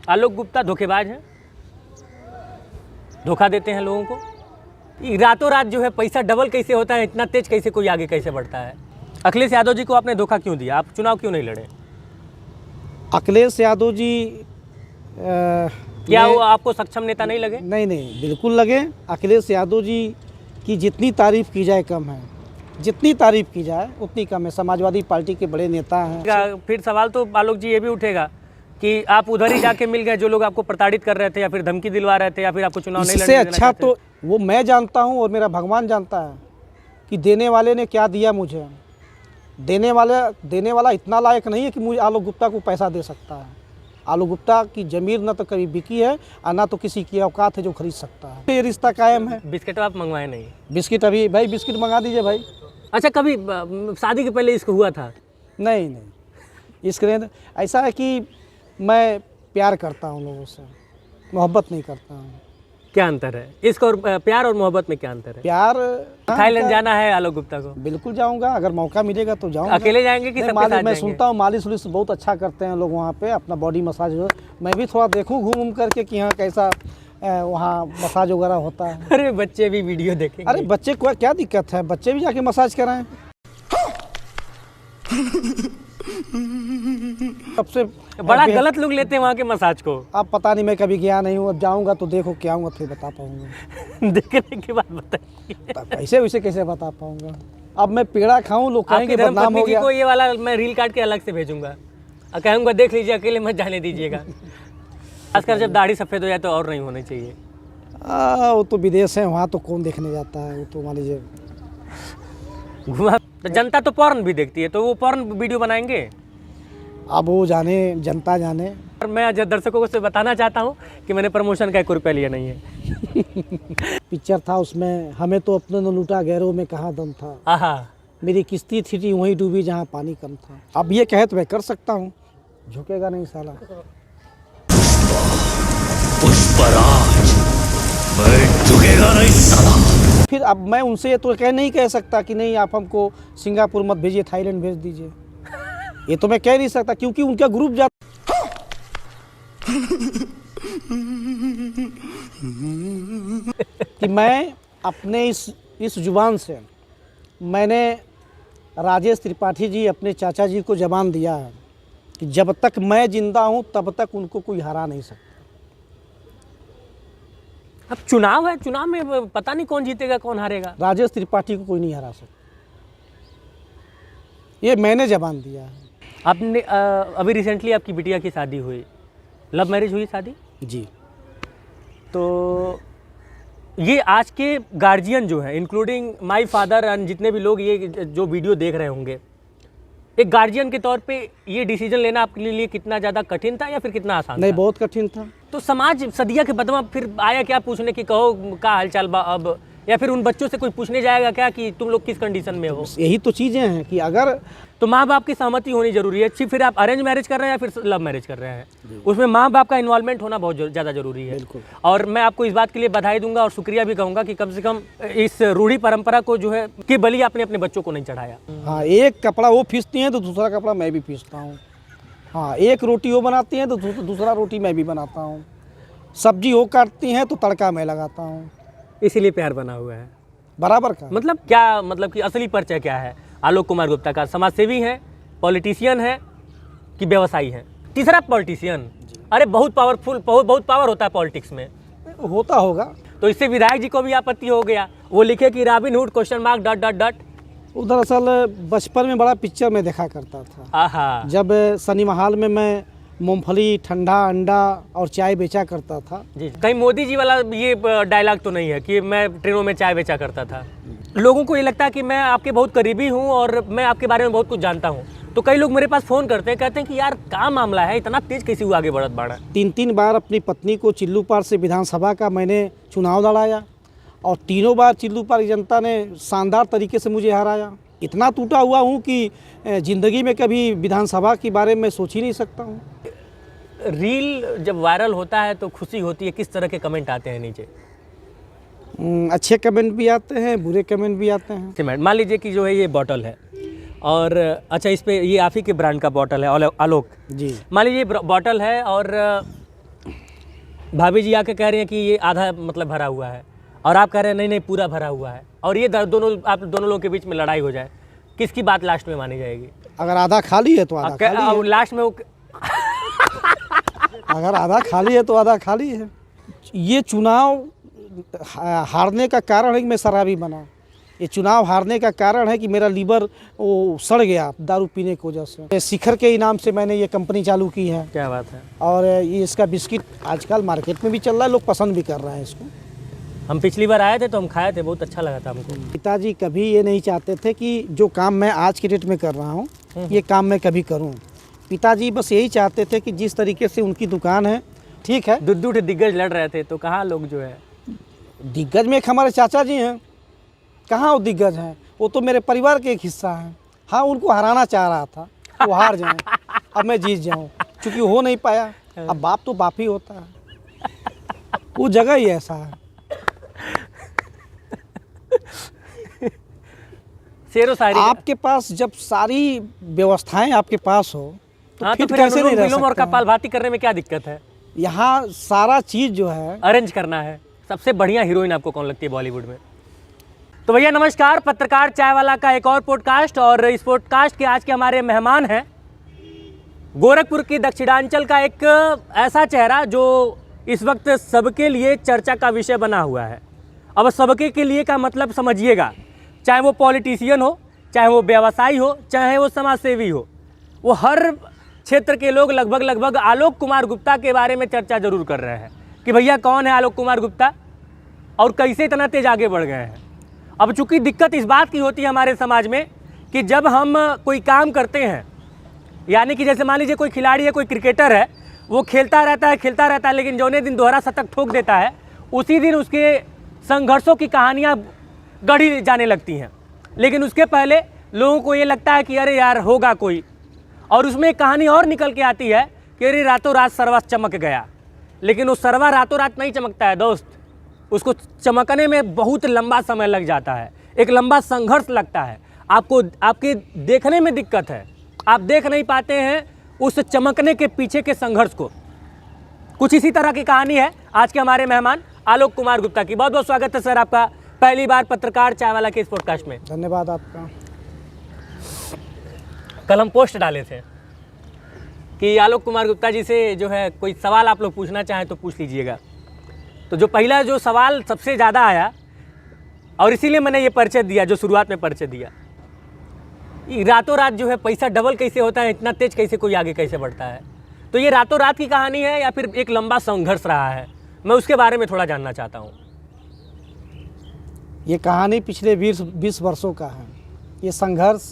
आलोक गुप्ता धोखेबाज हैं, धोखा देते हैं लोगों को। रातों रात जो है पैसा डबल कैसे होता है, इतना तेज कैसे कोई आगे कैसे बढ़ता है। अखिलेश यादव जी को आपने धोखा क्यों दिया? आप चुनाव क्यों नहीं लड़े? अखिलेश यादव जी क्या वो आपको सक्षम नेता नहीं लगे? नहीं, बिल्कुल लगे। अखिलेश यादव जी की जितनी तारीफ की जाए कम है, जितनी तारीफ की जाए उतनी कम है। समाजवादी पार्टी के बड़े नेता हैं। फिर सवाल तो आलोक जी ये भी उठेगा कि आप उधर ही जाके मिल गए जो लोग आपको प्रताड़ित कर रहे थे या फिर धमकी दिलवा रहे थे या फिर आपको चुनाव नहीं लड़ने देना इससे अच्छा तो वो मैं जानता हूँ और मेरा भगवान जानता है कि देने वाले ने क्या दिया मुझे। देने वाला इतना लायक नहीं है कि मुझे आलोक गुप्ता को पैसा दे सकता है। आलोक गुप्ता की ज़मीर न तो कभी बिकी है और ना तो किसी की औकात है जो खरीद सकता है। ये रिश्ता कायम है। बिस्किट आप मंगवाए नहीं? बिस्किट अभी भाई बिस्किट मंगा दीजिए भाई। अच्छा, कभी शादी के पहले इसको हुआ था? नहीं, इसके ऐसा है कि मैं प्यार करता हूँ लोगों से, मोहब्बत नहीं करता हूँ। क्या अंतर है इसको और प्यार और मोहब्बत में? क्या अंतर है? प्यार थाईलैंड जाना है आलोक गुप्ता को? बिल्कुल जाऊंगा, अगर मौका मिलेगा तो जाऊंगा। अकेले जाएंगे कि सबके साथ जाएंगे? मैं सुनता हूँ मालिश उलिश बहुत अच्छा करते हैं लोग वहाँ पे, अपना बॉडी मसाज। मैं भी थोड़ा देखूँ घूम करके कि यहाँ कैसा वहाँ मसाज वगैरह होता है। अरे बच्चे भी वीडियो देखेंगे। अरे बच्चे को क्या दिक्कत है, बच्चे भी जाके मसाज कराएं। सबसे बड़ा गलत लोग लेते हैं वहाँ के मसाज को। अब पता नहीं, मैं कभी गया नहीं हूँ, अब जाऊँगा तो देखो क्या आऊँगा फिर बता पाऊँगा। देखने के बाद बताइए। वैसे कैसे बता पाऊँगा। अब मैं पेड़ा खाऊँ लोग कहेंगे बदनाम हो गया। को ये वाला मैं रील काट के अलग से भेजूंगा और कहूँगा देख लीजिए, अकेले मत जाने दीजिएगा। खासकर जब दाढ़ी सफ़ेद हो जाए तो और नहीं होनी चाहिए। वो तो विदेश है, वहाँ तो कौन देखने जाता है। वो तो मान लीजिए घुमा तो जनता तो पॉर्न भी देखती है, तो वो पॉर्न वीडियो बनाएंगे। अब वो जाने, जनता जाने। और मैं दर्शकों से बताना चाहता हूँ कि मैंने प्रमोशन का 1 रुपया लिया नहीं है। पिक्चर था उसमें, हमें तो अपने न लूटा गैरों में कहाँ दम था। आहा, मेरी किस्ती थी वहीं डूबी जहाँ पानी कम था। अब ये कहे तो मैं कर सकता हूँ, झुकेगा नहीं साला। उस पर आज मैं झुकेगा नहीं साला। फिर अब मैं उनसे ये तो नहीं कह सकता कि नहीं आप हमको सिंगापुर मत भेजिए, थाईलैंड भेज दीजिए। ये तो मैं कह नहीं सकता क्योंकि उनका ग्रुप कि मैं अपने इस जुबान से मैंने राजेश त्रिपाठी जी अपने चाचा जी को जबान दिया है कि जब तक मैं जिंदा हूँ तब तक उनको कोई हरा नहीं सकता। अब चुनाव है, चुनाव में पता नहीं कौन जीतेगा कौन हारेगा। राजेश त्रिपाठी को कोई नहीं हरा सकता, ये मैंने जबान दिया है। आपने अभी रिसेंटली आपकी बिटिया की शादी हुई, लव मैरिज हुई शादी जी। तो ये आज के गार्जियन जो है इंक्लूडिंग माय फादर एंड जितने भी लोग ये जो वीडियो देख रहे होंगे, एक गार्जियन के तौर पे ये डिसीजन लेना आपके लिए कितना ज़्यादा कठिन था या फिर कितना आसान? नहीं, बहुत कठिन था। तो समाज सदिया के बदमा फिर आया क्या पूछने की, कहो का हालचाल बा अब, या फिर उन बच्चों से कोई पूछने जाएगा क्या कि तुम लोग किस कंडीशन में हो? यही तो चीज़ें हैं कि अगर तो माँ बाप की सहमति होनी जरूरी है। फिर आप अरेंज मैरिज कर रहे हैं या फिर लव मैरिज कर रहे हैं, उसमें माँ बाप का इन्वॉल्वमेंट होना बहुत ज़्यादा जरूरी है। और मैं आपको इस बात के लिए बधाई दूंगा और शुक्रिया भी कहूँगा कि कम से कम इस रूढ़ी परंपरा को जो है कि बलि आपने अपने बच्चों को नहीं चढ़ाया। हाँ, एक कपड़ा वो पीसती हैं तो दूसरा कपड़ा मैं भी पीसता हूँ। हाँ, एक रोटी वो बनाती हैं तो दूसरा रोटी मैं भी बनाता हूँ। सब्जी वो काटती हैं तो तड़का मैं लगाता हूँ। इसीलिए प्यार बना हुआ है बराबर का। मतलब क्या, मतलब कि असली परिचय क्या है आलोक कुमार गुप्ता का? समाजसेवी है, पॉलिटिशियन है कि व्यवसायी है? तीसरा पॉलिटिशियन। अरे बहुत पावरफुल, बहुत पावर होता है पॉलिटिक्स में। होता होगा। तो इससे विधायक जी को भी आपत्ति हो गया, वो लिखे कि रॉबिनहुड ? वो दरअसल बचपन में बड़ा पिक्चर में देखा करता था। आहा, जब सिनेमा हॉल में मैं मूंगफली, ठंडा अंडा और चाय बेचा करता था। जी, कहीं मोदी जी वाला ये डायलॉग तो नहीं है कि मैं ट्रेनों में चाय बेचा करता था? लोगों को ये लगता है कि मैं आपके बहुत करीबी हूँ और मैं आपके बारे में बहुत कुछ जानता हूँ, तो कई लोग मेरे पास फ़ोन करते हैं, कहते हैं कि यार क्या मामला है, इतना तेज कैसे हुआ आगे बढ़ा? 3 बार अपनी पत्नी को चिल्लूपार से विधानसभा का मैंने चुनाव लड़ाया और तीनों बार चिल्लूपार की जनता ने शानदार तरीके से मुझे हराया। इतना टूटा हुआ हूँ कि ज़िंदगी में कभी विधानसभा के बारे में सोच ही नहीं सकता हूँ। रील जब वायरल होता है तो खुशी होती है, किस तरह के कमेंट आते हैं नीचे? अच्छे कमेंट भी आते हैं, बुरे कमेंट भी आते हैं। मान लीजिए कि जो है ये बॉटल है और अच्छा इस पे ये आप ही के ब्रांड का बॉटल है आलोक जी। मान लीजिए बॉटल है और भाभी जी आके कह रही हैं कि ये आधा मतलब भरा हुआ है और आप कह रहे हैं नहीं नहीं पूरा भरा हुआ है, और ये दोनों आप दोनों लोगों के बीच में लड़ाई हो जाए, किसकी बात लास्ट में मानी जाएगी? अगर आधा खाली है तो आधा खाली है। लास्ट में वो अगर आधा खाली है तो आधा खाली है। ये चुनाव हारने का कारण है कि मैं शराबी बना। ये चुनाव हारने का कारण है कि मेरा लीवर वो सड़ गया दारू पीने की वजह से। शिखर के इनाम से मैंने ये कंपनी चालू की है। क्या बात है। और ये इसका बिस्किट आजकल मार्केट में भी चल रहा है, लोग पसंद भी कर रहे हैं इसको। हम पिछली बार आए थे तो हम खाए थे, बहुत अच्छा लगा था हमको। पिताजी कभी ये नहीं चाहते थे कि जो काम मैं आज की डेट में कर रहा हूँ ये काम मैं कभी करूँ। पिताजी बस यही चाहते थे कि जिस तरीके से उनकी दुकान है, ठीक है, दुद्दू दिग्गज लड़ रहे थे तो कहाँ लोग जो है दिग्गज में एक हमारे चाचा जी हैं, कहाँ वो दिग्गज हैं, वो तो मेरे परिवार के एक हिस्सा हैं। हाँ, उनको हराना चाह रहा था, वो हार जाएं, अब मैं जीत जाऊं, क्योंकि हो नहीं पाया। अब बाप तो बाप ही होता है, वो जगह ही ऐसा है। शेरो शायरी आपके पास जब सारी व्यवस्थाएं आपके पास हो तो हाँ, तो फिर फिर कैसे नहीं रह फिल्म और सकते हैं? कपालभाती करने में क्या दिक्कत है? यहाँ सारा चीज़ जो है अरेंज करना है। सबसे बढ़िया हीरोइन आपको कौन लगती है बॉलीवुड में? तो भैया नमस्कार, पत्रकार चाय वाला का एक और पॉडकास्ट, और इस पॉडकास्ट के आज के हमारे मेहमान हैं गोरखपुर की दक्षिणांचल का एक ऐसा चेहरा जो इस वक्त सबके लिए चर्चा का विषय बना हुआ है। अब सबके के लिए का मतलब समझिएगा, चाहे वो पॉलिटिशियन हो, चाहे वो व्यवसायी हो, चाहे वो समाज सेवी हो, वो हर क्षेत्र के लोग लगभग आलोक कुमार गुप्ता के बारे में चर्चा जरूर कर रहे हैं कि भैया कौन है आलोक कुमार गुप्ता और कैसे इतना तेज आगे बढ़ गए हैं। अब चूंकि दिक्कत इस बात की होती है हमारे समाज में कि जब हम कोई काम करते हैं, यानी कि जैसे मान लीजिए कोई खिलाड़ी है, कोई क्रिकेटर है, वो खेलता रहता है, लेकिन जौने दिन दोहरा शतक ठोक देता है उसी दिन उसके संघर्षों की कहानियाँ गढ़ी जाने लगती हैं। लेकिन उसके पहले लोगों को ये लगता है कि अरे यार होगा कोई, और उसमें एक कहानी और निकल के आती है कि अरे रातों रात सरवा चमक गया। लेकिन वो सरवा रातों रात नहीं चमकता है दोस्त, उसको चमकने में बहुत लंबा समय लग जाता है, एक लंबा संघर्ष लगता है। आपको आपके देखने में दिक्कत है, आप देख नहीं पाते हैं उस चमकने के पीछे के संघर्ष को। कुछ इसी तरह की कहानी है आज के हमारे मेहमान आलोक कुमार गुप्ता की। बहुत बहुत स्वागत है सर आपका पहली बार पत्रकार चाय वाला के इस पॉडकास्ट में। धन्यवाद आपका। कल हम पोस्ट डाले थे कि आलोक कुमार गुप्ता जी से जो है कोई सवाल आप लोग पूछना चाहें तो पूछ लीजिएगा। तो जो पहला जो सवाल सबसे ज़्यादा आया, और इसीलिए मैंने ये परिचय दिया जो शुरुआत में परिचय दिया, रातों रात जो है पैसा डबल कैसे होता है, इतना तेज कैसे कोई आगे कैसे बढ़ता है। तो ये रातों रात की कहानी है या फिर एक लंबा संघर्ष रहा है, मैं उसके बारे में थोड़ा जानना चाहता हूँ। ये कहानी पिछले 20 वर्षों का है। ये संघर्ष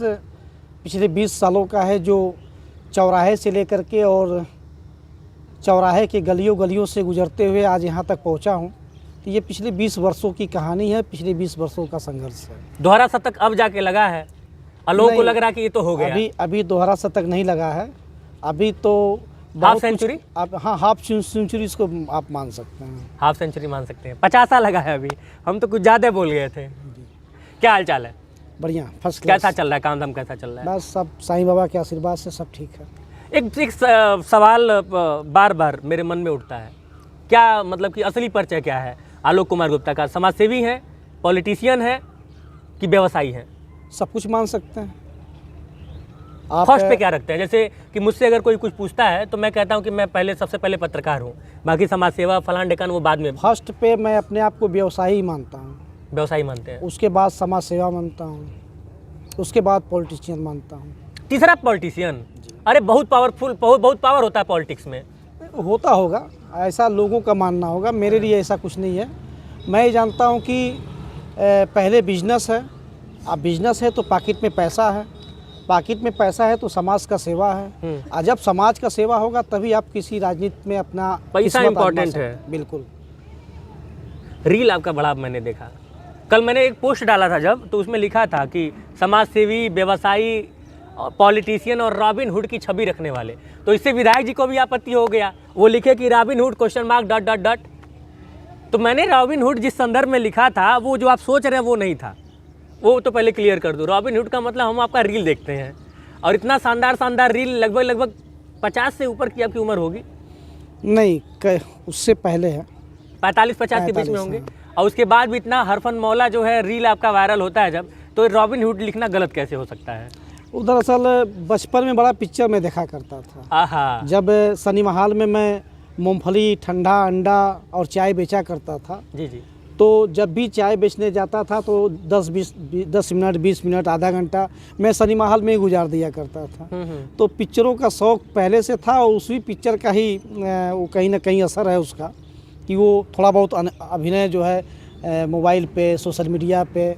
पिछले 20 सालों का है, जो चौराहे से लेकर के और चौराहे के गलियों से गुजरते हुए आज यहाँ तक पहुँचा हूँ। तो ये पिछले 20 वर्षों की कहानी है, पिछले 20 वर्षों का संघर्ष है। दोहरा शतक अब जाके लगा है और लोगों को लग रहा कि ये तो हो गया। अभी दोहरा शतक नहीं लगा है, अभी तो हाफ सेंचुरी। हाँ, हाफ सेंचुरी इसको आप मान सकते हैं। हाफ सेंचुरी मान सकते हैं। 50 लगा है अभी, हम तो कुछ ज़्यादा बोल गए थे। क्या हाल चाल है? बढ़िया, फर्स्ट क्लास। कैसा चल रहा है काम धाम, कैसा चल रहा है? बस सब साईं बाबा के आशीर्वाद से सब ठीक है। एक सवाल बार बार मेरे मन में उठता है, क्या मतलब कि असली परिचय क्या है आलोक कुमार गुप्ता का? समाज सेवी है, पॉलिटिशियन है कि व्यवसायी है? सब कुछ मान सकते हैं आप। फर्स्ट पे क्या रखते हैं? जैसे कि मुझसे अगर कोई कुछ पूछता है तो मैं कहता हूँ कि मैं सबसे पहले पत्रकार हूँ, बाकी समाज सेवा फलान ढेकान वो बाद में। फर्स्ट पे मैं अपने आप को व्यवसायी मानता हूँ। व्यवसायी मानते हैं, उसके बाद समाज सेवा मानता हूँ, उसके बाद पॉलिटिशियन मानता हूँ, तीसरा पॉलिटिशियन। अरे बहुत पावरफुल, बहुत पावर होता है पॉलिटिक्स में। होता होगा, ऐसा लोगों का मानना होगा, मेरे लिए ऐसा कुछ नहीं है। मैं ये जानता हूँ कि पहले बिजनेस है, अब बिजनेस है तो पॉकेट में पैसा है, पॉकेट में पैसा है तो समाज का सेवा है, और जब समाज का सेवा होगा तभी आप किसी राजनीति में अपना पैसा इम्पोर्टेंट है। बिल्कुल। रील आपका बड़ा मैंने देखा, कल मैंने एक पोस्ट डाला था जब, तो उसमें लिखा था कि समाज सेवी, व्यवसायी, पॉलिटिशियन और रॉबिन हुड की छवि रखने वाले। तो इससे विधायक जी को भी आपत्ति हो गया, वो लिखे कि रॉबिन हुड ?... तो मैंने रॉबिन हुड जिस संदर्भ में लिखा था वो जो आप सोच रहे हैं वो नहीं था, वो तो पहले क्लियर कर दो। रॉबिन हुड का मतलब हम आपका रील देखते हैं, और इतना शानदार रील, लगभग 50 से ऊपर की आपकी उम्र होगी। नहीं, उससे पहले है। 45-50 के बीच में 45, होंगे। और उसके बाद भी इतना हरफन मौला जो है रील आपका वायरल होता है जब, तो रॉबिन हुड लिखना गलत कैसे हो सकता है? वो दरअसल बचपन में बड़ा पिक्चर में देखा करता था। आहा। जब सिनेमा हॉल में मैं मूंगफली, ठंडा अंडा और चाय बेचा करता था, जी जी। तो जब भी चाय बेचने जाता था तो 10 मिनट, 20 मिनट, आधा घंटा मैं सिनेमा हॉल में ही गुजार दिया करता था। तो पिक्चरों का शौक़ पहले से था और उसी पिक्चर का ही वो कहीं ना कहीं असर है उसका, कि वो थोड़ा बहुत अभिनय जो है मोबाइल पे, सोशल मीडिया पे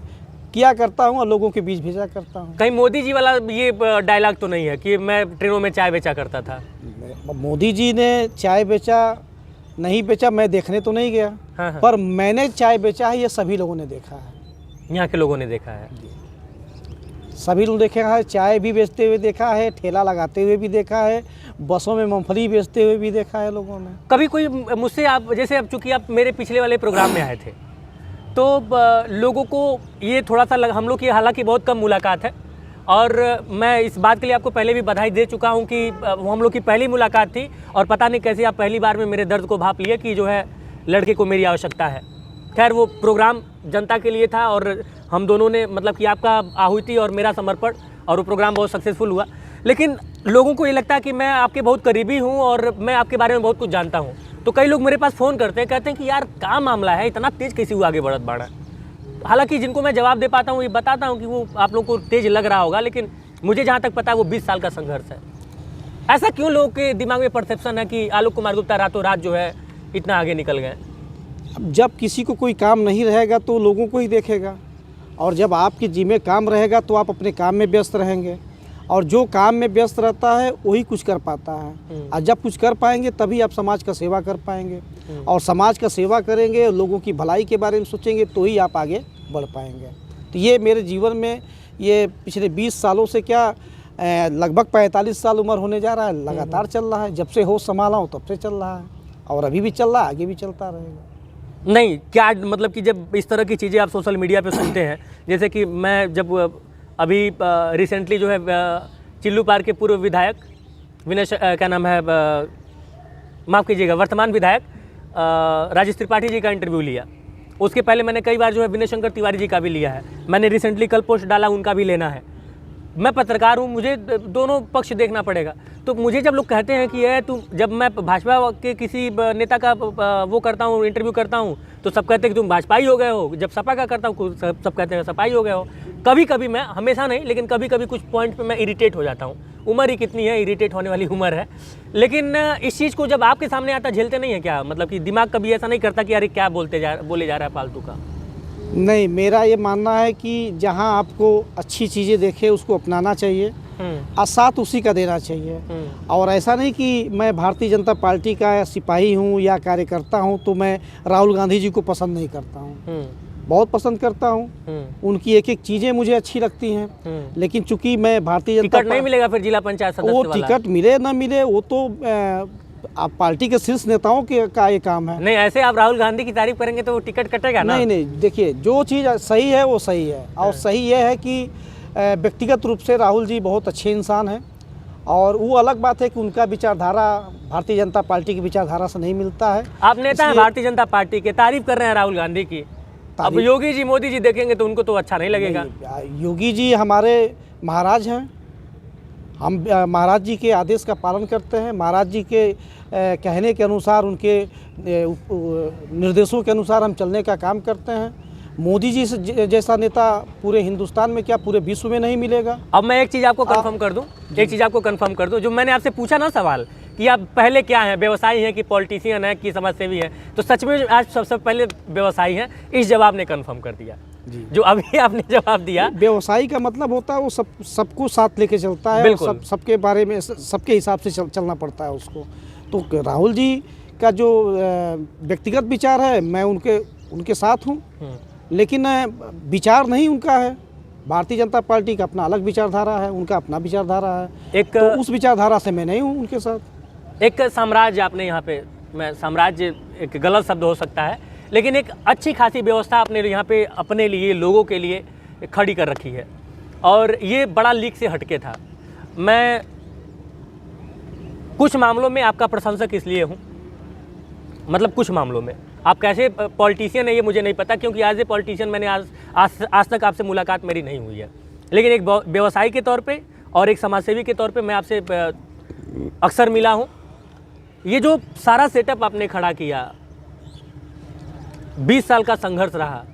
किया करता हूँ और लोगों के बीच भेजा करता हूँ। कहीं मोदी जी वाला ये डायलॉग तो नहीं है कि मैं ट्रेनों में चाय बेचा करता था? मोदी जी ने चाय बेचा नहीं बेचा मैं देखने तो नहीं गया, हाँ हाँ। पर मैंने चाय बेचा है ये सभी लोगों ने देखा है। यहाँ के लोगों ने देखा है? सभी लोग देखा है। चाय भी बेचते हुए देखा है, ठेला लगाते हुए भी देखा है, बसों में मूंगफली बेचते हुए भी देखा है लोगों ने। कभी कोई मुझसे, आप जैसे अब चूँकि आप मेरे पिछले वाले प्रोग्राम में आए थे, तो लोगों को ये थोड़ा सा हम लोग की हालांकि बहुत कम मुलाकात है, और मैं इस बात के लिए आपको पहले भी बधाई दे चुका हूं कि वो हम लोग की पहली मुलाकात थी, और पता नहीं कैसे आप पहली बार में मेरे दर्द को भाप लिए कि जो है लड़के को मेरी आवश्यकता है। खैर, वो प्रोग्राम जनता के लिए था और हम दोनों ने, मतलब कि आपका आहुति और मेरा समर्पण, और वो प्रोग्राम बहुत सक्सेसफुल हुआ। लेकिन लोगों को ये लगता है कि मैं आपके बहुत करीबी हूँ और मैं आपके बारे में बहुत कुछ जानता हूँ, तो कई लोग मेरे पास फ़ोन करते हैं, कहते हैं कि यार क्या मामला है, इतना तेज़ कैसे हुआ आगे बढ़त बाड़ा। हालांकि जिनको मैं जवाब दे पाता हूँ, ये बताता हूँ कि वो आप लोगों को तेज़ लग रहा होगा, लेकिन मुझे जहाँ तक पता है वो 20 साल का संघर्ष है। ऐसा क्यों लोगों के दिमाग में परसेप्शन है कि आलोक कुमार गुप्ता रातों रात जो है इतना आगे निकल गए? अब जब किसी को कोई काम नहीं रहेगा तो लोगों को ही देखेगा, और जब आपके जी में काम रहेगा तो आप अपने काम में व्यस्त रहेंगे, और जो काम में व्यस्त रहता है वही कुछ कर पाता है। और जब कुछ कर पाएंगे तभी आप समाज का सेवा कर पाएंगे, और समाज का सेवा करेंगे और लोगों की भलाई के बारे में सोचेंगे तो ही आप आगे बढ़ पाएंगे। तो ये मेरे जीवन में ये पिछले 20 सालों से क्या लगभग 45 साल उम्र होने जा रहा है, लगातार चल रहा है। जब से होश संभाला हूँ तब से चल रहा है, और अभी भी चल रहा है, आगे भी चलता रहेगा। नहीं, क्या मतलब कि जब इस तरह की चीज़ें आप सोशल मीडिया पे सुनते हैं, जैसे कि मैं जब अभी रिसेंटली जो है चिल्लू पार के पूर्व विधायक विनय क्या नाम है, माफ़ कीजिएगा, वर्तमान विधायक राजेश त्रिपाठी जी का इंटरव्यू लिया। उसके पहले मैंने कई बार जो है विनय शंकर तिवारी जी का भी लिया है। मैंने रिसेंटली कल पोस्ट डाला, उनका भी लेना है। मैं पत्रकार हूँ, मुझे दोनों पक्ष देखना पड़ेगा। तो मुझे जब लोग कहते हैं कि ये तुम, जब मैं भाजपा के किसी नेता का वो करता हूँ, इंटरव्यू करता हूँ, तो सब कहते हैं कि तुम भाजपा ही हो गए हो। जब सपा का करता हूँ सब कहते हैं सपा ही हो गए हो। कभी कभी मैं, हमेशा नहीं, लेकिन कभी कभी कुछ पॉइंट पे मैं इरिटेट हो जाता हूँ। उम्र ही कितनी है, इरिटेट होने वाली उम्र है। लेकिन इस चीज़ को जब आपके सामने आता, झेलते नहीं है क्या? मतलब कि दिमाग कभी ऐसा नहीं करता कि यार क्या बोले जा रहा है फालतू का? नहीं, मेरा ये मानना है कि जहाँ आपको अच्छी चीज़ें देखे उसको अपनाना चाहिए और साथ उसी का देना चाहिए। और ऐसा नहीं कि मैं भारतीय जनता पार्टी का सिपाही हूँ या कार्यकर्ता हूँ तो मैं राहुल गांधी जी को पसंद नहीं करता हूँ। बहुत पसंद करता हूँ, उनकी एक एक चीज़ें मुझे अच्छी लगती हैं। लेकिन चूंकि मैं भारतीय जनता, टिकट नहीं मिलेगा फिर जिला पंचायत सदस्य वो वाला? टिकट मिले ना मिले वो तो आप पार्टी के शीर्ष नेताओं का ये काम है। नहीं, ऐसे आप राहुल गांधी की तारीफ करेंगे तो वो टिकट कटेगा ना? नहीं नहीं, देखिए जो चीज़ सही है वो सही है, और सही ये है कि व्यक्तिगत रूप से राहुल जी बहुत अच्छे इंसान हैं, और वो अलग बात है कि उनका विचारधारा भारतीय जनता पार्टी की विचारधारा से नहीं मिलता है। आप नेता हैं भारतीय जनता पार्टी के, तारीफ कर रहे हैं राहुल गांधी की। अब योगी जी, मोदी जी देखेंगे तो उनको तो अच्छा नहीं लगेगा। योगी जी हमारे महाराज हैं, हम महाराज जी के आदेश का पालन करते हैं। महाराज जी के कहने के अनुसार, उनके निर्देशों के अनुसार हम चलने का काम करते हैं। मोदी जी जैसा नेता पूरे हिंदुस्तान में क्या पूरे विश्व में नहीं मिलेगा। अब मैं एक चीज़ आपको कंफर्म कर दूं, एक चीज़ आपको कंफर्म कर दूं, जो मैंने आपसे पूछा ना सवाल कि आप पहले क्या हैं, व्यवसायी हैं कि पॉलिटिशियन हैं कि समाजसेवी हैं, तो सच में आज सबसे पहले व्यवसायी हैं। इस जवाब ने कंफर्म कर दिया जी। जो अभी आपने जवाब दिया, व्यवसायी का मतलब होता है वो सबको साथ लेके चलता है, और सबके बारे में सबके हिसाब से चलना पड़ता है उसको। तो राहुल जी का जो व्यक्तिगत विचार है मैं उनके साथ हूँ, लेकिन विचार नहीं उनका है। भारतीय जनता पार्टी का अपना अलग विचारधारा है, उनका अपना विचारधारा है, तो उस विचारधारा से मैं नहीं हूँ उनके साथ। एक साम्राज्य आपने यहाँ पे, मैं साम्राज्य एक गलत शब्द हो सकता है, लेकिन एक अच्छी खासी व्यवस्था आपने यहाँ पे अपने लिए, लोगों के लिए खड़ी कर रखी है, और ये बड़ा लीक से हटके था। मैं कुछ मामलों में आपका प्रशंसक इसलिए हूँ मतलब कुछ मामलों में। आप कैसे पॉलिटिशियन है ये मुझे नहीं पता, क्योंकि एज ए पॉलिटिशियन मैंने आज तक आपसे मुलाकात मेरी नहीं हुई है। लेकिन एक व्यवसायी के तौर पे और एक समाजसेवी के तौर पे मैं आपसे अक्सर मिला हूँ। ये जो सारा सेटअप आपने खड़ा किया, 20 साल का संघर्ष रहा,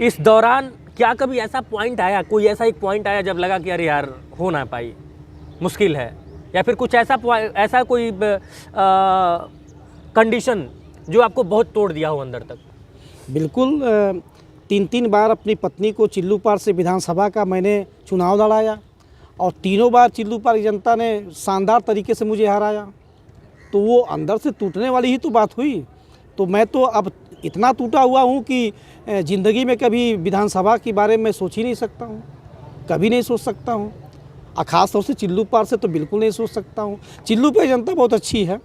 इस दौरान क्या कभी ऐसा पॉइंट आया, कोई ऐसा एक पॉइंट आया जब लगा कि अरे यार हो ना पाई, मुश्किल है, या फिर कुछ ऐसा कोई कंडीशन जो आपको बहुत तोड़ दिया हो अंदर तक? बिल्कुल, 3 बार अपनी पत्नी को चिल्लूपार से विधानसभा का मैंने चुनाव लड़ाया और तीनों बार चिल्लूपार की जनता ने शानदार तरीके से मुझे हराया। तो वो अंदर से टूटने वाली ही तो बात हुई। तो मैं तो अब इतना टूटा हुआ हूँ कि ज़िंदगी में कभी विधानसभा के बारे में सोच ही नहीं सकता हूँ, कभी नहीं सोच सकता हूँ। ख़ास तौर से चिल्लूपार से तो बिल्कुल नहीं सोच सकता हूँ। चिल्लूपार की जनता बहुत अच्छी है,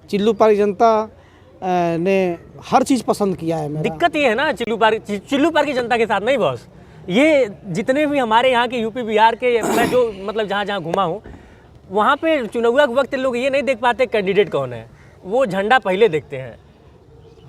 चिल्लूपार की जनता ने हर चीज़ पसंद किया है मेरा। दिक्कत ये है ना चिल्लूपार की जनता के साथ नहीं बॉस, ये जितने भी हमारे यहाँ के यूपी बिहार के, मैं जो मतलब जहाँ घुमा हूँ वहाँ पे चुनाव के वक्त लोग ये नहीं देख पाते कैंडिडेट कौन है, वो झंडा पहले देखते हैं।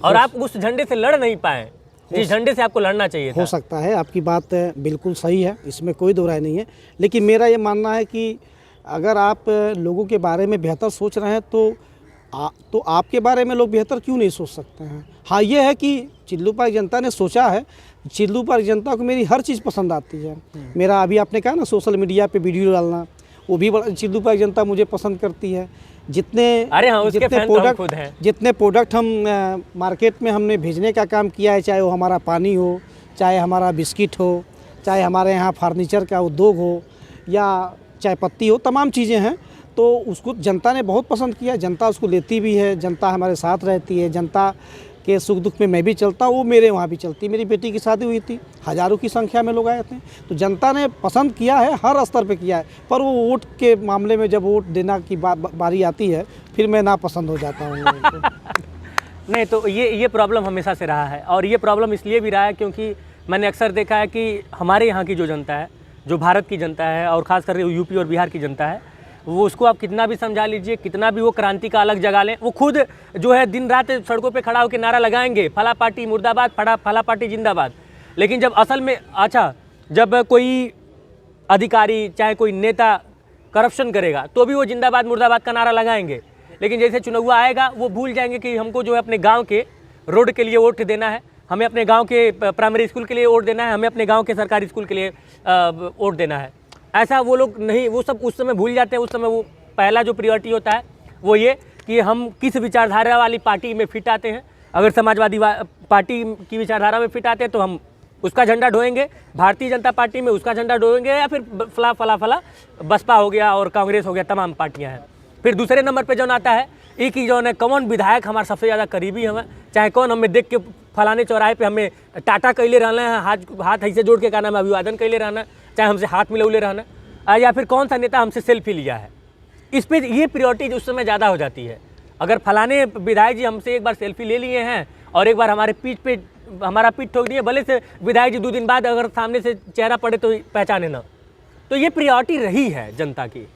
और आप उस झंडे से लड़ नहीं पाए जिस झंडे से आपको लड़ना चाहिए था। हो सकता है, आपकी बात बिल्कुल सही है, इसमें कोई दो राय नहीं है। लेकिन मेरा ये मानना है कि अगर आप लोगों के बारे में बेहतर सोच रहे हैं तो आपके बारे में लोग बेहतर क्यों नहीं सोच सकते हैं। हाँ, ये है कि चिल्लूपार जनता ने सोचा है, चिल्लूपार जनता को मेरी हर चीज़ पसंद आती है। मेरा अभी आपने कहा ना सोशल मीडिया पे वीडियो डालना, वो भी चिल्लूपार जनता मुझे पसंद करती है। जितने प्रोडक्ट हम मार्केट में हमने भेजने का काम किया है, चाहे वो हमारा पानी हो, चाहे हमारा बिस्किट हो, चाहे हमारे यहाँ फर्नीचर का उद्योग हो या चाय पत्ती हो, तमाम चीज़ें हैं, तो उसको जनता ने बहुत पसंद किया। जनता उसको लेती भी है, जनता हमारे साथ रहती है, जनता के सुख दुख में मैं भी चलता हूँ, वो मेरे वहाँ भी चलती है। मेरी बेटी की शादी हुई थी, हज़ारों की संख्या में लोग आए थे, तो जनता ने पसंद किया है, हर स्तर पे किया है। पर वो वोट के मामले में जब वोट देना की बारी आती है, फिर मैं नापसंद हो जाता हूँ। नहीं, तो ये प्रॉब्लम हमेशा से रहा है, और ये प्रॉब्लम इसलिए भी रहा है क्योंकि मैंने अक्सर देखा है कि हमारे यहाँ की जो जनता है, जो भारत की जनता है और ख़ासकर यूपी और बिहार की जनता है, वो उसको आप कितना भी समझा लीजिए, कितना भी वो क्रांति का अलग जगा लें, वो खुद जो है दिन रात सड़कों पे खड़ा होकर नारा लगाएंगे, फला पार्टी मुर्दाबाद, फला पार्टी जिंदाबाद। लेकिन जब असल में जब कोई अधिकारी चाहे कोई नेता करप्शन करेगा तो भी वो जिंदाबाद मुर्दाबाद का नारा लगाएंगे। लेकिन जैसे चुनाव आएगा वो भूल जाएंगे कि हमको जो है अपने गाँव के रोड के लिए वोट देना है, हमें अपने गाँव के प्राइमरी स्कूल के लिए वोट देना है, हमें अपने गाँव के सरकारी स्कूल के लिए वोट देना है। ऐसा वो लोग नहीं, वो सब उस समय भूल जाते हैं। उस समय वो पहला जो प्रायोरिटी होता है वो ये कि हम किस विचारधारा वाली पार्टी में फिट आते हैं। अगर समाजवादी पार्टी की विचारधारा में फिट आते हैं तो हम उसका झंडा ढोएंगे, भारतीय जनता पार्टी में उसका झंडा ढोएंगे, या फिर फला बसपा हो गया और कांग्रेस हो गया, तमाम पार्टियाँ हैं। फिर दूसरे नंबर पर जौन आता है एक ही जौन है कौन विधायक हमारा सबसे ज़्यादा करीबी हमें, चाहे कौन हमें देख के फलाने चौराहे पे हमें टाटा कैले रहना है, हाथ ऐसे जोड़ के कहना है अभिवादन कैले रहना, चाहे हमसे हाथ मिलौले रहना, या फिर कौन सा नेता हमसे सेल्फी लिया है। इस पे ये प्रायोरिटी उस समय ज़्यादा हो जाती है। अगर फलाने विधायक जी हमसे एक बार सेल्फी ले लिए हैं और एक बार हमारे पीठ पे हमारा पीठ ठोक दिए, भले से विधायक जी 2 दिन बाद अगर सामने से चेहरा पड़े तो पहचाने ना, तो ये प्रायोरिटी रही है जनता की।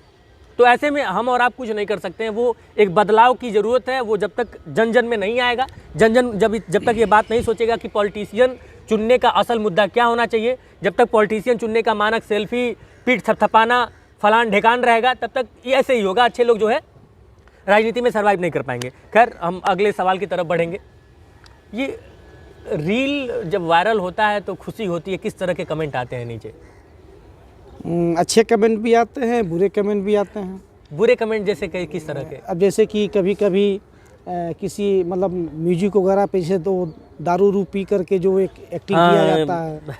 तो ऐसे में हम और आप कुछ नहीं कर सकते हैं। वो एक बदलाव की ज़रूरत है, वो जब तक जन जन में नहीं आएगा, जब तक ये बात नहीं सोचेगा कि पॉलिटिशियन चुनने का असल मुद्दा क्या होना चाहिए, जब तक पॉलिटिशियन चुनने का मानक सेल्फी, पीठ थपथपाना, फलान ढेकान रहेगा, तब तक ये ऐसे ही होगा। अच्छे लोग जो है राजनीति में सर्वाइव नहीं कर पाएंगे। खैर, हम अगले सवाल की तरफ बढ़ेंगे। ये रील जब वायरल होता है तो खुशी होती है, किस तरह के कमेंट आते हैं नीचे? अच्छे कमेंट भी आते हैं, बुरे कमेंट भी आते हैं। बुरे कमेंट जैसे किस तरह के? अब जैसे कि कभी कभी किसी मतलब म्यूजिक वगैरह पे जैसे तो दारू रू पी करके जो एक एक्टिंग किया जाता है,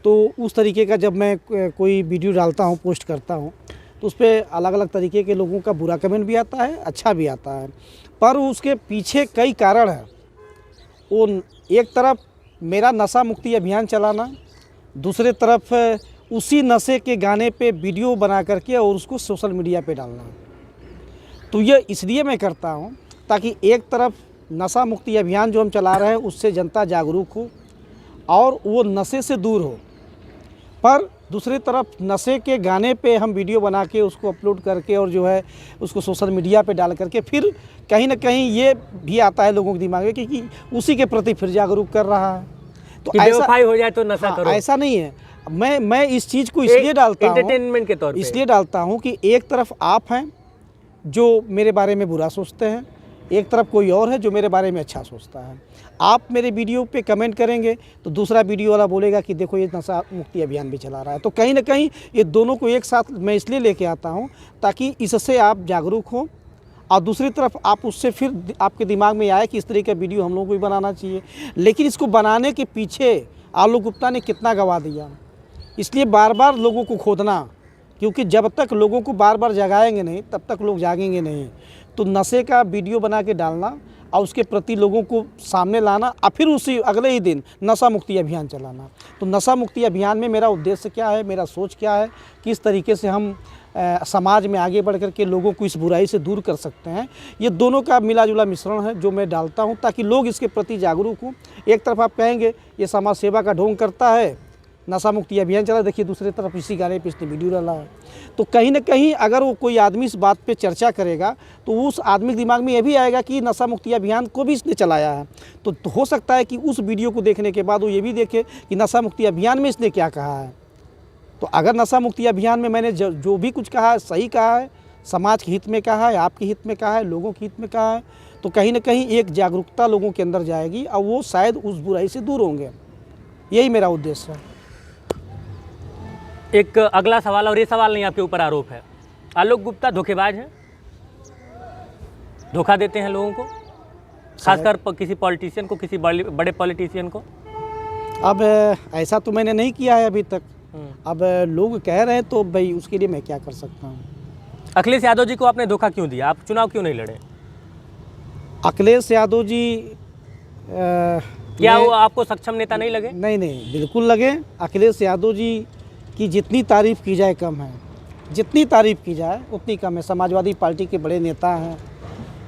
तो उस तरीके का जब मैं कोई वीडियो डालता हूँ, पोस्ट करता हूँ, तो उस पर अलग अलग तरीके के लोगों का बुरा कमेंट भी आता है, अच्छा भी आता है। पर उसके पीछे कई कारण हैं। वो एक तरफ मेरा नशा मुक्ति अभियान चलाना, दूसरे तरफ उसी नशे के गाने पे वीडियो बना करके और उसको सोशल मीडिया पे डालना। तो ये इसलिए मैं करता हूँ ताकि एक तरफ नशा मुक्ति अभियान जो हम चला रहे हैं उससे जनता जागरूक हो और वो नशे से दूर हो, पर दूसरी तरफ नशे के गाने पे हम वीडियो बना के उसको अपलोड करके और जो है उसको सोशल मीडिया पे डाल करके फिर कहीं ना कहीं ये भी आता है लोगों के दिमाग में कि उसी के प्रति फिर जागरूक कर रहा है। तो कि बेवफाई हो जाए तो नशा करो। ऐसा नहीं है। मैं इस चीज़ को इसलिए डालता हूँ, एंटरटेनमेंट के तौर पे इसलिए डालता हूँ कि एक तरफ आप हैं जो मेरे बारे में बुरा सोचते हैं, एक तरफ कोई और है जो मेरे बारे में अच्छा सोचता है। आप मेरे वीडियो पे कमेंट करेंगे तो दूसरा वीडियो वाला बोलेगा कि देखो ये नशा मुक्ति अभियान भी चला रहा है। तो कहीं ना कहीं ये दोनों को एक साथ मैं इसलिए लेके आता हूँ ताकि इससे आप जागरूक हो और दूसरी तरफ आप उससे फिर आपके दिमाग में आए कि इस तरह का वीडियो हम लोगों को भी बनाना चाहिए। लेकिन इसको बनाने के पीछे आलोक गुप्ता ने कितना गवा दिया, इसलिए बार बार लोगों को खोदना, क्योंकि जब तक लोगों को बार बार जगाएंगे नहीं तब तक लोग जागेंगे नहीं। तो नशे का वीडियो बना के डालना और उसके प्रति लोगों को सामने लाना और फिर उसी अगले ही दिन नशा मुक्ति अभियान चलाना। तो नशा मुक्ति अभियान में मेरा उद्देश्य क्या है, मेरा सोच क्या है, किस तरीके से हम समाज में आगे बढ़ कर के लोगों को इस बुराई से दूर कर सकते हैं, ये दोनों का मिला जुला मिश्रण है जो मैं डालता हूं ताकि लोग इसके प्रति जागरूक हों। एक तरफ आप कहेंगे ये समाज सेवा का ढोंग करता है, नशा मुक्ति अभियान चला, देखिए दूसरी तरफ इसी गाने पे इसने वीडियो डाला है। तो कहीं ना कहीं अगर वो कोई आदमी इस बात पे चर्चा करेगा तो उस आदमी के दिमाग में ये भी आएगा कि नशा मुक्ति अभियान को भी इसने चलाया है। तो हो सकता है कि उस वीडियो को देखने के बाद वो ये भी देखे कि नशा मुक्ति अभियान में इसने क्या कहा है। तो अगर नशा मुक्ति अभियान में मैंने जो भी कुछ कहा है सही कहा है, समाज के हित में कहा है, आपके हित में कहा है, लोगों के हित में कहा है, तो कहीं ना कहीं एक जागरूकता लोगों के अंदर जाएगी और वो शायद उस बुराई से दूर होंगे। यही मेरा उद्देश्य है। एक अगला सवाल, और ये सवाल नहीं आपके ऊपर आरोप है, आलोक गुप्ता धोखेबाज हैं, धोखा देते हैं लोगों को, खासकर किसी पॉलिटिशियन को, किसी बड़े पॉलिटिशियन को? अब ऐसा तो मैंने नहीं किया है अभी तक। अब लोग कह रहे हैं तो भाई उसके लिए मैं क्या कर सकता हूँ। अखिलेश यादव जी को आपने धोखा क्यों दिया? आप चुनाव क्यों नहीं लड़े? अखिलेश यादव जी क्या वो आपको सक्षम नेता नहीं लगे? नहीं, बिल्कुल लगे। अखिलेश यादव जी की जितनी तारीफ़ की जाए कम है, जितनी तारीफ़ की जाए उतनी कम है। समाजवादी पार्टी के बड़े नेता हैं,